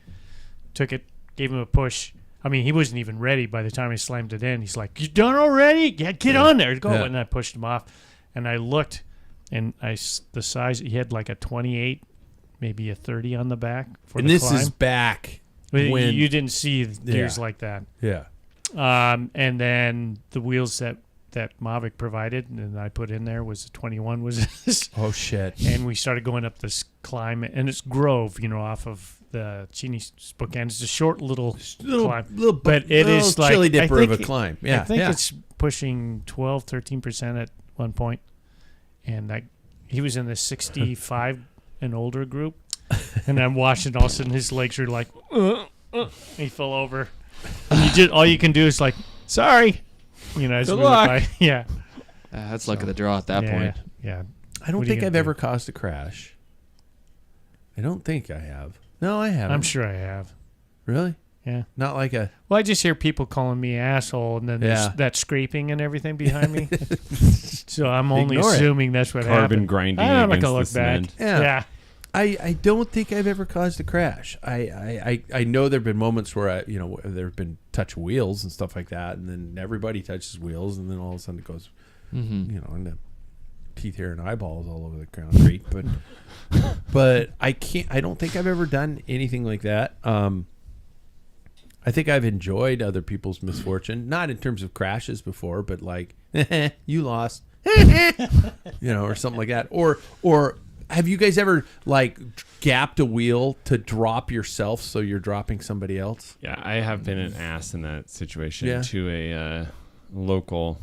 took it, gave him a push. I mean, he wasn't even ready by the time I slammed it in. He's like, you done already? Yeah, get on there. Go. Yeah. And I pushed him off. And I looked, and the size, he had like a 28, maybe a 30 on the back for the climb. Is back when you didn't see gears like that. Yeah. And then the wheels that Mavic provided and I put in there was a 21 was this. Oh, shit. And we started going up this climb, and it's Grove, off of the Cheney Spokane. It's a short little climb, but it is like chili dipper of a climb. Yeah, I think it's pushing 12, 13% at one point, and he was in the 65 and older group, and I'm watching. All of a sudden, his legs are like, he fell over. And all you can do is like, sorry, as good luck. Yeah, that's luck of the draw at that point. Yeah, I don't think I've ever caused a crash. I don't think I have. No, I haven't. I'm sure I have. Really? Yeah. Not like a... Well, I just hear people calling me asshole, and then there's that scraping and everything behind me. So I'm only assuming that's what happened. Carbon grinding I'm not against gonna look the back. cement. Yeah. I don't think I've ever caused a crash. I know there have been moments where there have been touch wheels and stuff like that, and then everybody touches wheels, and then all of a sudden it goes, into teeth, hair, and eyeballs all over the concrete. But I don't think I've ever done anything like that. I think I've enjoyed other people's misfortune, not in terms of crashes before, but like, you lost, or something like that. Or have you guys ever like gapped a wheel to drop yourself so you're dropping somebody else? Yeah, I have been an ass in that situation to a local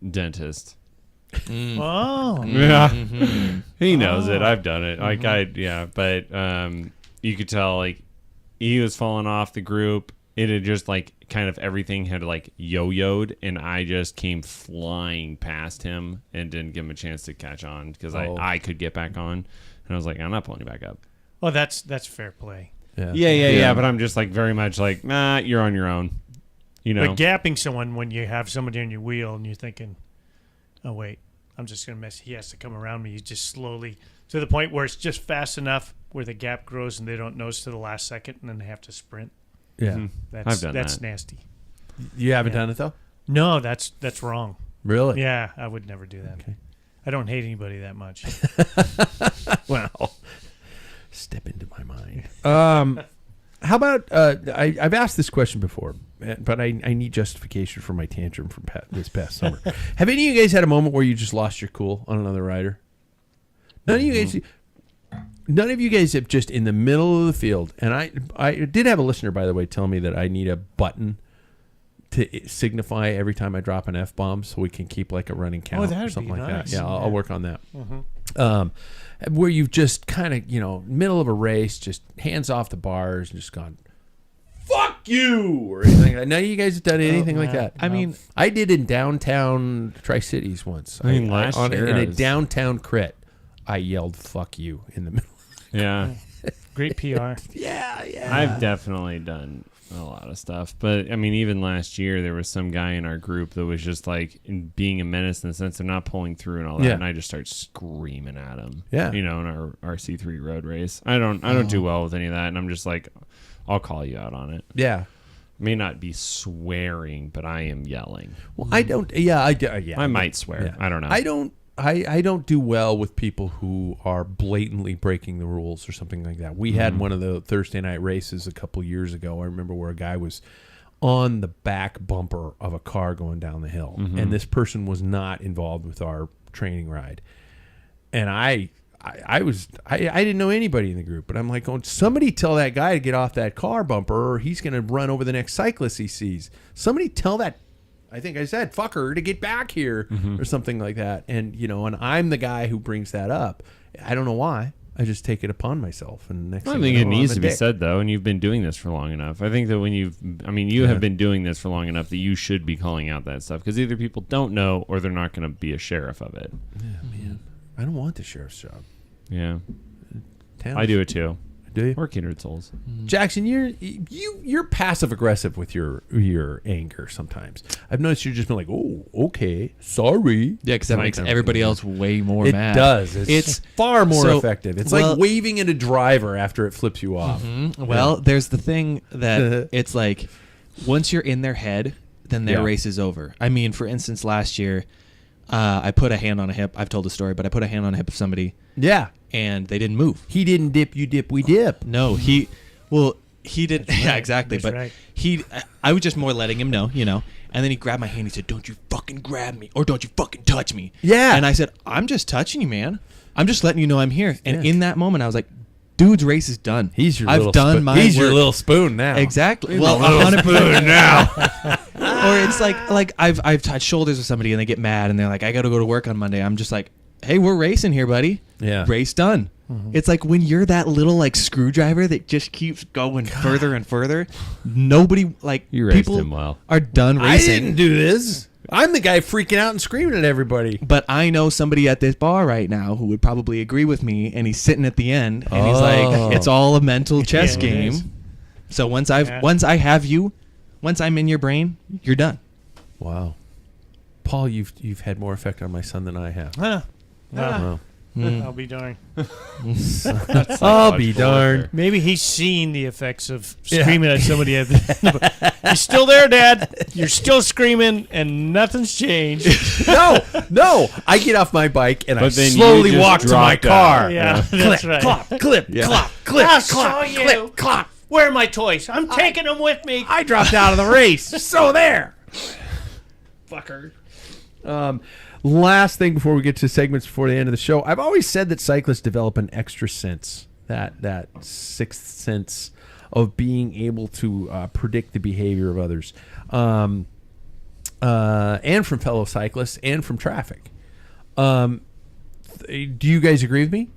dentist. Oh. Yeah. He knows it. I've done it. Like but you could tell like he was falling off the group. It had just like kind of everything had like yo-yoed, and I just came flying past him and didn't give him a chance to catch on because I could get back on, and I was like, I'm not pulling you back up. Well, that's fair play. Yeah. But I'm just like very much like, nah, you're on your own. But gapping someone when you have somebody on your wheel and you're thinking, oh wait, I'm just gonna miss. He has to come around me. You just slowly to the point where it's just fast enough where the gap grows and they don't notice to the last second, and then they have to sprint. Yeah, That's done that's that. nasty. You haven't done it though. No, that's wrong. Really? Yeah, I would never do that. Okay. I don't hate anybody that much. Well, step into my mind. How about I've asked this question before, but I need justification for my tantrum from this past summer. Have any of you guys had a moment where you just lost your cool on another rider? None of you guys have just in the middle of the field, and I did have a listener, by the way, tell me that I need a button to signify every time I drop an F-bomb so we can keep like a running count or something like nice. that. Yeah, I'll work on that. Where you've just kind of, middle of a race, just hands off the bars and just gone, fuck you, or anything like that. None of you guys have done anything like that. I mean, I did in downtown Tri-Cities once. I mean, last year in I a was- downtown crit, I yelled "fuck you" in the middle. Yeah. Great PR. Yeah. I've definitely done a lot of stuff. But, I mean, even last year, there was some guy in our group that was just, like, being a menace in the sense of not pulling through and all that. Yeah. And I just started screaming at him. Yeah. In our RC3 road race. I don't do well with any of that. And I'm just like, I'll call you out on it. Yeah. May not be swearing, but I am yelling. Well, I don't. Yeah, I might swear. Yeah. I don't know. I don't do well with people who are blatantly breaking the rules or something like that. We had one of the Thursday night races a couple years ago. I remember where a guy was on the back bumper of a car going down the hill, and this person was not involved with our training ride. And I didn't know anybody in the group, but I'm like, somebody tell that guy to get off that car bumper, or he's going to run over the next cyclist he sees. Somebody tell that. I think I said fucker to get back here or something like that. And, and I'm the guy who brings that up. I don't know why. I just take it upon myself. And next I thing think you it know, needs I'm a to be dick. said, though, and you've been doing this for long enough. I think that you have been doing this for long enough that you should be calling out that stuff, because either people don't know or they're not going to be a sheriff of it. Yeah, man. I don't want the sheriff's job. Yeah. Towns. I do it too. Do you? We're kindred souls. Jackson, you're passive aggressive with your anger sometimes. I've noticed you're just been like, oh, okay, sorry. Yeah, because that makes everybody else way more It mad. does. It's far more effective. It's well- like waving at a driver after it flips you off. Well, there's the thing that it's like once you're in their head, then their race is over. I mean, for instance, last year, I put a hand on a hip. I've told the story, but I put a hand on a hip of somebody. Yeah. And they didn't move. He didn't dip, you dip, we dip. No, he did. Yeah, exactly. That's But right. I was just more letting him know, And then he grabbed my hand. He said, "Don't you fucking grab me, or don't you fucking touch me." Yeah. And I said, "I'm just touching you, man. I'm just letting you know I'm here." And Yeah. in that moment, I was like, "Dude's race is done. He's your I've little done spoon. my He's your work." little spoon now. Exactly. Well, 100% now. Or it's like I've touched shoulders with somebody and they get mad and they're like, "I got to go to work on Monday." I'm just like, "Hey, we're racing here, buddy. Yeah. Race done." It's like when you're that little like screwdriver that just keeps going further and further. Nobody You raced people him well. are done I racing. didn't do this. I'm the guy freaking out and screaming at everybody. But I know somebody at this bar right now who would probably agree with me, and he's sitting at the end, and he's like, "It's all a mental chess Yeah, it is. game." So once I'm in your brain, you're done. Wow. Paul, you've had more effect on my son than I have. Well, Wow. I'll be darned. I'll be darned. Maybe he's seen the effects of screaming at somebody. You're still there, Dad. You're still screaming, and nothing's changed. No. I get off my bike and I But then you slowly just walk to my dropped out. car. Yeah, that's right. Clop, clip, clop, clip, I'll clop, show you. clip, clop. Where are my toys? I'm taking them with me. I dropped out of the race. So there. Fucker. Last thing before we get to segments before the end of the show, I've always said that cyclists develop an extra sense, that sixth sense of being able to predict the behavior of others, and from fellow cyclists and from traffic. Do you guys agree with me?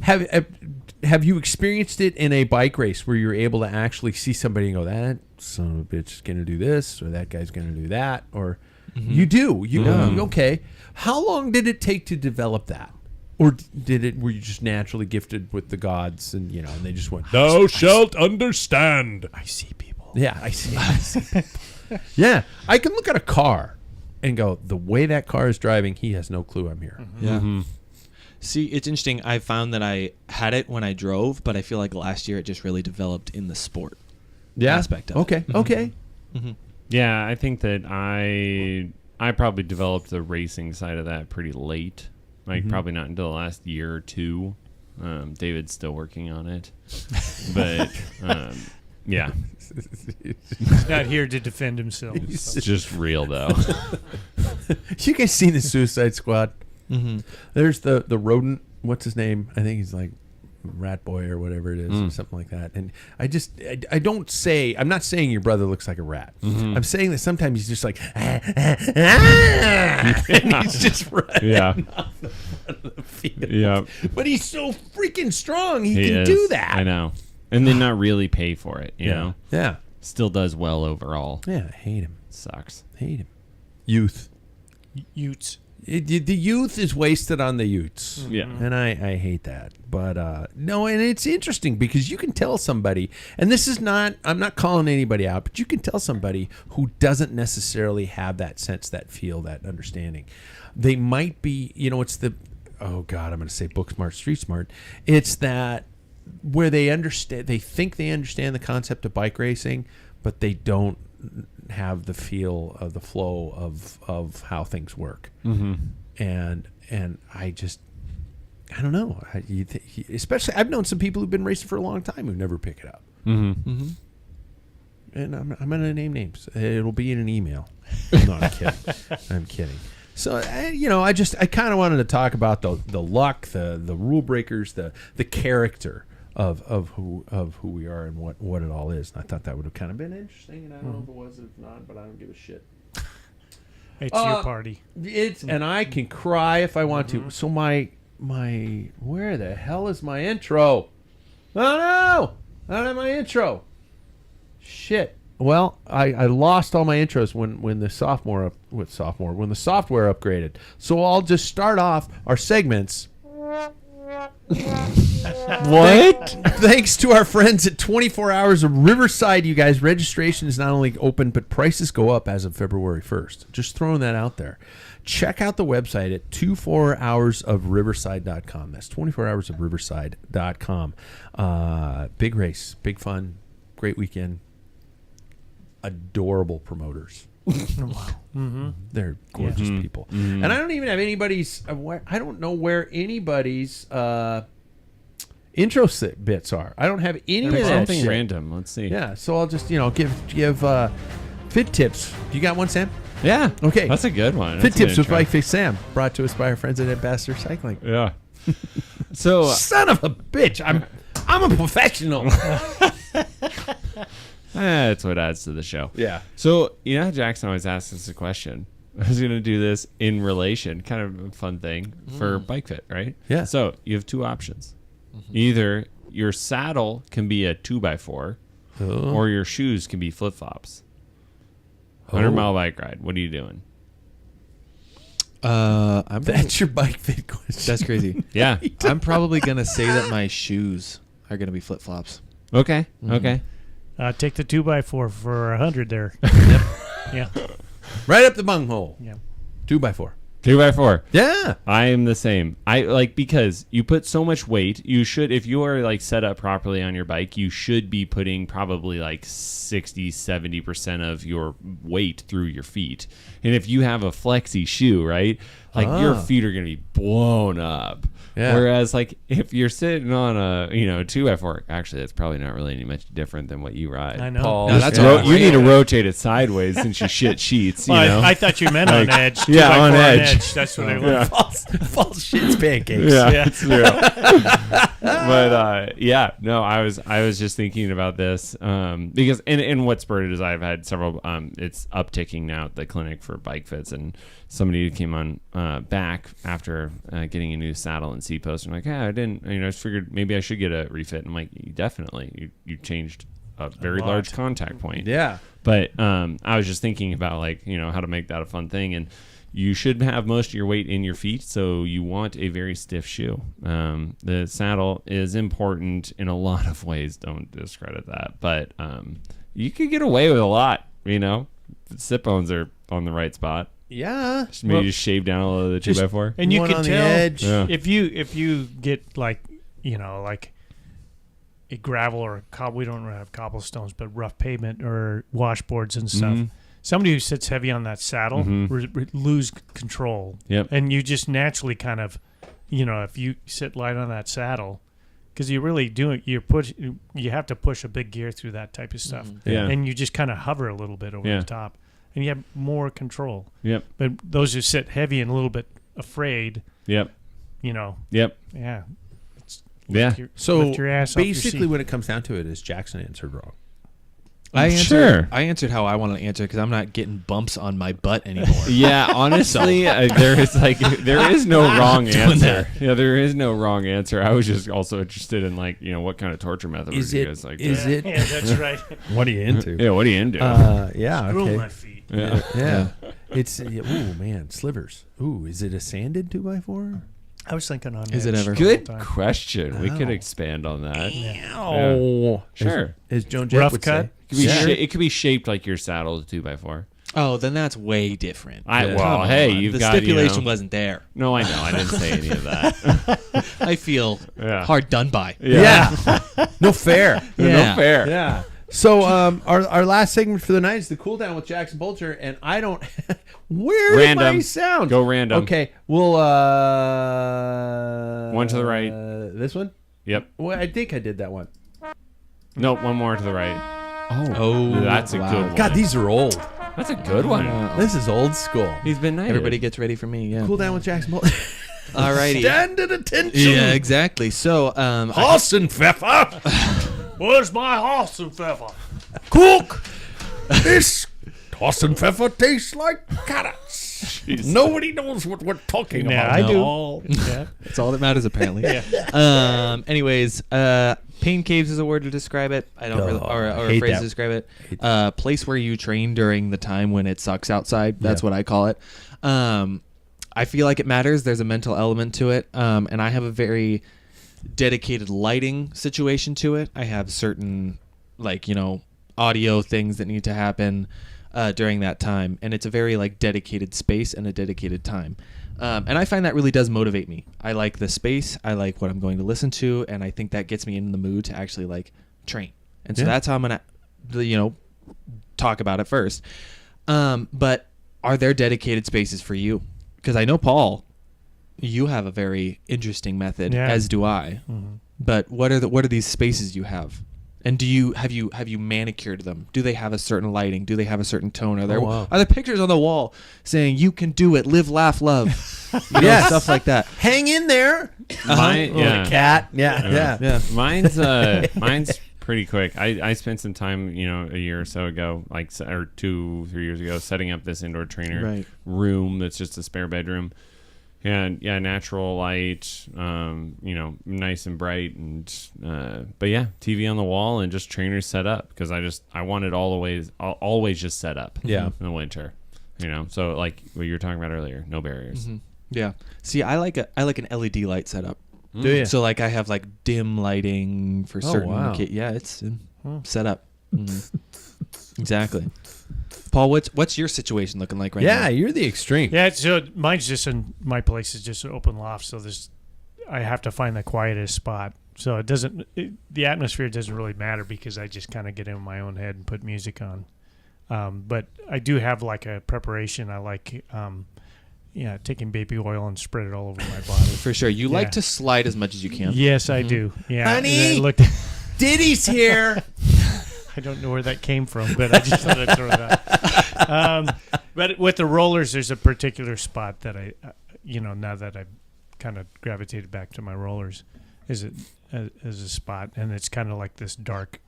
Have you experienced it in a bike race where you're able to actually see somebody and go, that son of a bitch is going to do this, or that guy's going to do that, or you do. Okay. How long did it take to develop that? Or were you just naturally gifted with the gods and and they just went, Thou shalt understand. I see people. Yeah, I see people. Yeah. I can look at a car and go, the way that car is driving, he has no clue I'm here. Mm-hmm. Yeah. Mm-hmm. See, it's interesting. I found that I had it when I drove, but I feel like last year it just really developed in the sport aspect of it. Okay. Mm-hmm. Yeah, I think that I probably developed the racing side of that pretty late. Like probably not until the last year or two. David's still working on it. But yeah. He's not here to defend himself. It's just real though. You guys seen the Suicide Squad? Mm-hmm. There's the rodent. What's his name? I think he's like Rat Boy or whatever it is, or something like that. And I'm not saying your brother looks like a rat. I'm saying that sometimes he's just like, and he's just running off the front of the field. Yeah. But he's so freaking strong. He can do that. I know. And then not really pay for it, you know? Yeah. Still does well overall. Yeah, I hate him. Sucks. Hate him. Youth. Utes. The youth is wasted on the Utes. Yeah. And I hate that. But no, and it's interesting because you can tell somebody, and this is not, I'm not calling anybody out, but you can tell somebody who doesn't necessarily have that sense, that feel, that understanding. They might be, it's the, oh God, I'm going to say book smart, street smart. It's that where they understand, they think they understand the concept of bike racing, but they don't have the feel of the flow of how things work. And I don't know. Especially, I've known some people who've been racing for a long time who never pick it up. And I'm going to name names. It'll be in an email. No, I'm kidding. I'm kidding. So, I kind of wanted to talk about the luck, the rule breakers, the character of who we are and what it all is. And I thought that would have kind of been interesting, and I don't know if it was, if not, but I don't give a shit. It's your party. And I can cry if I want to. So my where the hell is my intro? Oh no! I don't have my intro. Shit. Well, I lost all my intros when the software upgraded. So I'll just start off our segments. What? Thanks to our friends at 24 Hours of Riverside, you guys. Registration is not only open, but prices go up as of February 1st. Just throwing that out there. Check out the website at 24hoursofriverside.com. That's 24hoursofriverside.com. Big race, big fun, great weekend. Adorable promoters. Wow. They're gorgeous people. And I don't even have anybody's, I don't know where anybody's intro bits are. I don't have any of that something shit. random. Let's see. Yeah, so I'll just, give fit tips. You got one, Sam? Yeah. Okay. That's a good one. Fit tips with Bike Fix Sam, brought to us by our friends at Ambassador Cycling. Yeah. So son of a bitch. I'm a professional. That's what adds to the show. Yeah. So, how Jackson always asks us a question. I was going to do this in relation, kind of a fun thing for Bike Fit, right? Yeah. So, you have two options. Either your saddle can be a 2x4 or your shoes can be flip-flops. 100-mile bike ride. What are you doing? That's your Bike Fit question. That's crazy. Yeah. I'm probably going to say that my shoes are going to be flip-flops. Okay. Okay. Take the 2x4 for 100 there. Yep. Yeah. Right up the bunghole. Yeah. 2x4. 2x4. Yeah. I am the same. Because you put so much weight, you should, if you are set up properly on your bike, you should be putting probably 60-70% of your weight through your feet. And if you have a flexi shoe, right, your feet are going to be blown up. Yeah. Whereas, if you're sitting on a 2x4, actually, that's probably not really any much different than what you ride. I know. Paul, no, that's you need to rotate it sideways since you shit sheets. I thought you meant on edge. Yeah, on edge. That's what I meant. False shits pancakes. Yeah. But I was just thinking about this because and what spurred it is I've had several. It's upticking now at the clinic for bike fits, and somebody came on back after getting a new saddle and seat post. I'm like, I didn't. I just figured maybe I should get a refit. I'm like, definitely, you changed a very large contact point. Yeah. But I was just thinking about how to make that a fun thing, and you should have most of your weight in your feet, so you want a very stiff shoe. The saddle is important in a lot of ways. Don't discredit that, but you could get away with a lot. The sit bones are on the right spot. Yeah. Maybe just shave down a little of the 2x4. And you One can on the tell edge. Yeah. if you get like a gravel or we don't have cobblestones, but rough pavement or washboards and stuff. Mhm. Somebody who sits heavy on that saddle lose control. Yep. And you just naturally kind of, if you sit light on that saddle, because you really do it, you have to push a big gear through that type of stuff. Yeah. And you just kind of hover a little bit over the top, and you have more control. Yep. But those who sit heavy and a little bit afraid, Yep. yeah. Yeah. So lift your ass off your basically, seat. when it comes down to it, is Jackson answered wrong. I Sure. answered how I want to answer because I'm not getting bumps on my butt anymore. Yeah, honestly, there is no wrong answer. that. Yeah, there is no wrong answer. I was just also interested in what kind of torture method Is would you it? guys like? Is it? Yeah, that's right. What are you into? Yeah, what are you into? Yeah. Screw Okay. my feet. yeah. Yeah. It's ooh man, slivers. Ooh, is it a sanded 2x4? I was thinking on Is it edge ever? the whole Good time. question. We could Ow. expand on that. Oh, Sure. As Joan Jett Rough would cut? say. It could be, Yeah. it could be shaped like your saddle, the 2x4. Oh, then that's way different. Well, Come hey, on. you've the got stipulation wasn't there. No, I know. I didn't say any of that. I feel Yeah. hard done by. Yeah. No fair. Yeah. No fair. Yeah. So our last segment for the night is the cool down with Jackson Bolger, and I don't. Where did my Random. sound? Go random. Okay, we'll One to the right. This one. Yep. Well, I think I did that one. Nope. One more to the right. Oh, That's a good one. God, these are old. That's a good one. This is old school. He's been nice. Everybody gets ready for me. Yeah. Cool down with Jackson Bolger. Alrighty. Stand at attention. Yeah, exactly. So, Hassenpfeffer. Where's my horse and feather? Cook. This Hassenpfeffer tastes like carrots. Nobody knows what we're talking Yeah, about. I do. all, Yeah. that's all that matters apparently. Anyways, pain caves is a word to describe it. I don't really, or a hate phrase that. to describe it. Place where you train during the time when it sucks outside. That's what I call it. I feel like it matters. There's a mental element to it, and I have a very dedicated lighting situation to it. I have certain audio things that need to happen during that time, and it's a very dedicated space and a dedicated time. And I find that really does motivate me. I like the space, I like what I'm going to listen to, and I think that gets me in the mood to actually train. And so that's how I'm gonna talk about it first. But are there dedicated spaces for you? Because I know, Paul, you have a very interesting method, as do I. Mm-hmm. But what are these spaces you have? And have you manicured them? Do they have a certain lighting? Do they have a certain tone? Are there pictures on the wall saying you can do it, live, laugh, love? Yes. Stuff like that. Hang in there. Mine, Little cat. Yeah. Mine's pretty quick. I spent some time, a year or so ago, or 2-3 years ago, setting up this indoor trainer room that's just a spare bedroom. And natural light, nice and bright, and but TV on the wall and just trainers set up because I want it always just set up. Yeah. In the winter, so like what you were talking about earlier, no barriers. Mm-hmm. Yeah. See, I like an LED light setup. Do you? So I have dim lighting for certain. wow. Yeah, it's set up. Mm-hmm. Exactly. Paul, what's your situation looking like right now? Yeah, you're the extreme. Yeah, so mine's just in my place is just an open loft, so I have to find the quietest spot. So the atmosphere doesn't really matter because I just kind of get in my own head and put music on. But I do have a preparation. I like, taking baby oil and spread it all over my body. For sure. You like to slide as much as you can. Yes, I do. Yeah, Honey! and Diddy's here. I don't know where that came from, but I just thought I'd throw it out. But with the rollers, there's a particular spot that I, now that I've kind of gravitated back to my rollers, is a spot, and it's kind of like this dark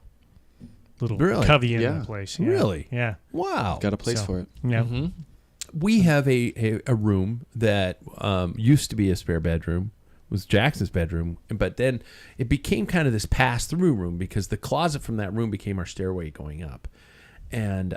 little covey in the place. Yeah. Really? Yeah. Wow. Got a place for it. Yeah. Mm-hmm. We have a room that used to be a spare bedroom. Was Jackson's bedroom, but then it became kind of this pass-through room because the closet from that room became our stairway going up, and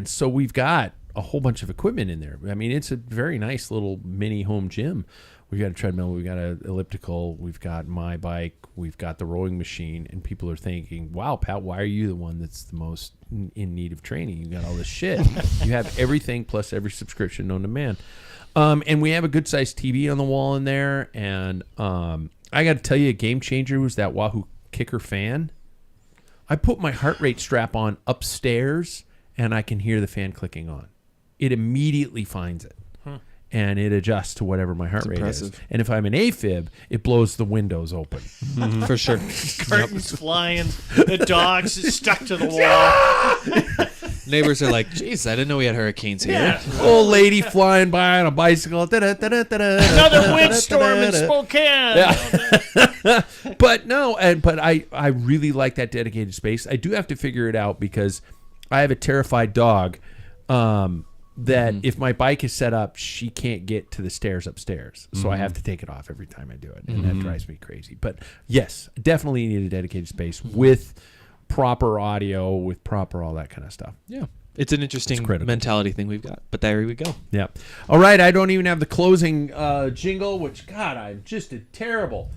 so we've got a whole bunch of equipment in there. I mean, it's a very nice little mini home gym. We've got a treadmill, we've got an elliptical, we've got my bike, we've got the rowing machine, and people are thinking, wow, Pat, why are you the one that's the most in need of training? You got all this shit. You have everything plus every subscription known to man. And we have a good-sized TV on the wall in there, and I got to tell you, a game changer was that Wahoo Kicker fan. I put my heart rate strap on upstairs, and I can hear the fan clicking on. It immediately finds it. And it adjusts to whatever my heart rate is. And if I'm an AFib, it blows the windows open. For sure. Curtains flying. The dog's stuck to the wall. Neighbors are like, geez, I didn't know we had hurricanes here. Yeah. Old lady flying by on a bicycle. Another windstorm in Spokane. Yeah. But no, but I really like that dedicated space. I do have to figure it out because I have a terrified dog that if my bike is set up, she can't get to the stairs upstairs. So I have to take it off every time I do it. And that drives me crazy. But yes, definitely need a dedicated space with proper audio, with proper all that kind of stuff. Yeah. It's an interesting mentality thing we've got. But there we go. Yeah. All right. I don't even have the closing jingle, which, God, I'm just terrible.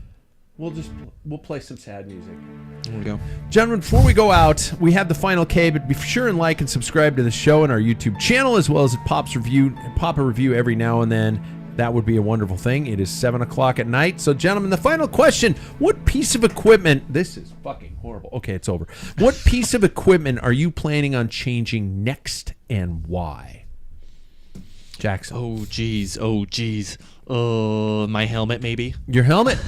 We'll play some sad music. There we go. Gentlemen, before we go out, we have the final K, but be sure and like and subscribe to the show and our YouTube channel, as well as it pop a review every now and then. That would be a wonderful thing. It is 7 o'clock at night. So, gentlemen, the final question, what piece of equipment, this is fucking horrible. Okay, it's over. What piece of equipment are you planning on changing next and why? Jackson. Oh, geez. My helmet, maybe. Your helmet?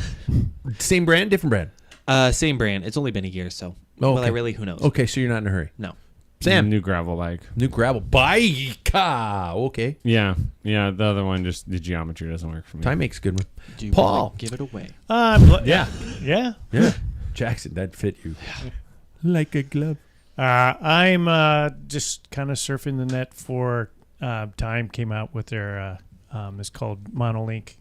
Same brand, different brand? Same brand. It's only been a year, so. Oh, okay. Well, who knows? Okay, so you're not in a hurry. No. Sam. New gravel bike. New gravel bike. Okay. Yeah. The other one, just the geometry doesn't work for me. Time makes a good one. Do you Paul. want to give it away? Yeah. Jackson, that fit you. Like a glove. I'm just kind of surfing the net for Time came out with their, it's called Monolink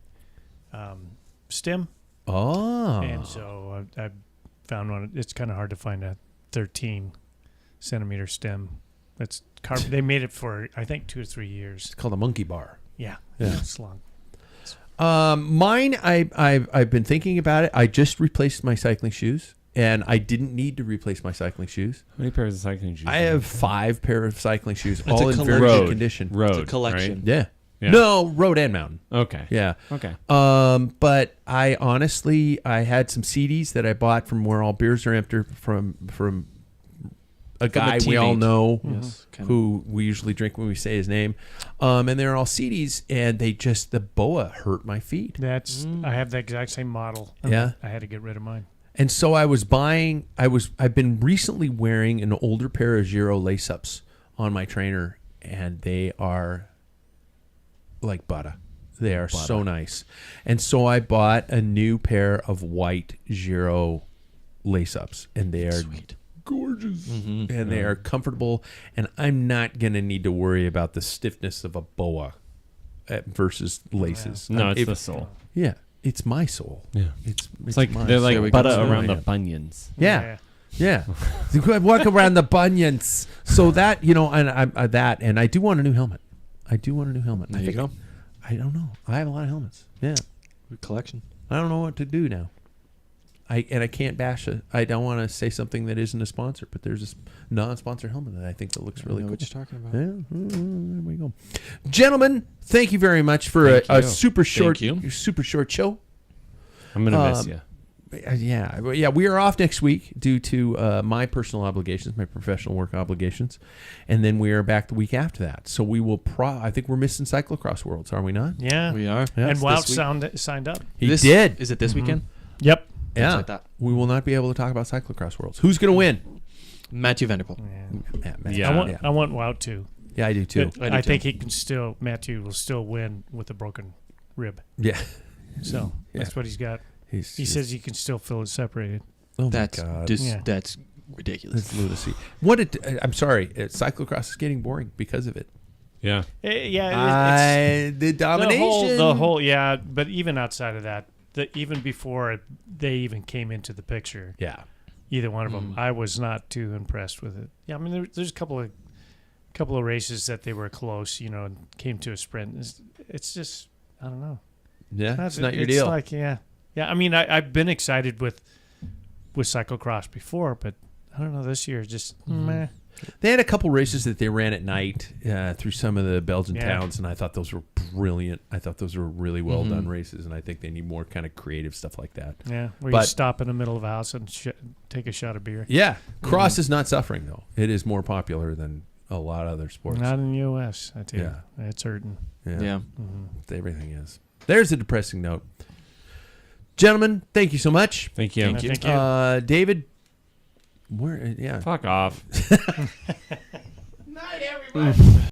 stem. Oh. And so I found one. It's kind of hard to find a 13-centimeter stem. That's they made it for, I think, 2 or 3 years. It's called a monkey bar. Yeah. It's long. Mine, I've been thinking about it. I just replaced my cycling shoes, and I didn't need to replace my cycling shoes. How many pairs of cycling shoes? I have 5 pairs of cycling shoes, That's all in very good condition. Road. It's a collection. Yeah. Yeah. No, road and mountain. Okay. Yeah. Okay. But I honestly, I had some CDs that I bought from Where All Beers Are Empty from a guy we all know who we usually drink when we say his name. And they're all CDs, and the BOA hurt my feet. That's I have the exact same model. Yeah. I had to get rid of mine. And so I've been recently wearing an older pair of Giro lace-ups on my trainer, and they are like butter. They are so nice. And so I bought a new pair of white Giro lace-ups, and they are gorgeous. And they are comfortable, and I'm not going to need to worry about the stiffness of a BOA versus laces. No, it's the sole. Yeah, it's my sole. Yeah. It's like mine. they're like butter around the Yeah. bunions. Yeah. Walk around the bunions. So that, and I do want a new helmet. There you go. I don't know. I have a lot of helmets. Yeah. Good collection. I don't know what to do now. I can't bash it. I don't want to say something that isn't a sponsor, but there's this non-sponsor helmet that I think that looks really cool. What you're talking about. Yeah, there we go. Gentlemen, thank you very much for a super short show. I'm gonna miss you. Yeah. We are off next week due to my personal obligations, my professional work obligations, and then we are back the week after that. So we will. I think we're missing Cyclocross Worlds, are we not? Yeah, we are. Yeah. And Wout signed up. He did. Is it this weekend? Yep. Yeah. Like that. We will not be able to talk about Cyclocross Worlds. Who's going to win? Matthew Vanderpool. Yeah. I want Wout to. Yeah, I do too. I think Matthew will still win with a broken rib. Yeah. So that's what he's got. He says he can still feel it separated. Oh that's my God. That's ridiculous. That's lunacy. I'm sorry. Cyclocross is getting boring because of it. Yeah. The domination. The whole. Yeah, but even outside of that, even before they even came into the picture. Yeah. Either one of them, I was not too impressed with it. Yeah, I mean, there's a couple couple of races that they were close, and came to a sprint. It's just, I don't know. Yeah, it's not your deal. Like, yeah. I mean, I've been excited with cyclocross before, but I don't know, this year just meh. They had a couple races that they ran at night through some of the Belgian towns, and I thought those were brilliant. I thought those were really well done races, and I think they need more kind of creative stuff like that. Yeah, where you stop in the middle of a house and take a shot of beer. Yeah, cross is not suffering, though. It is more popular than a lot of other sports. Not in the U.S., I tell you. It's hurting. Yeah. Everything is. There's a depressing note. Gentlemen, thank you so much. Thank you. Thank you. David, Fuck off. Night, everybody.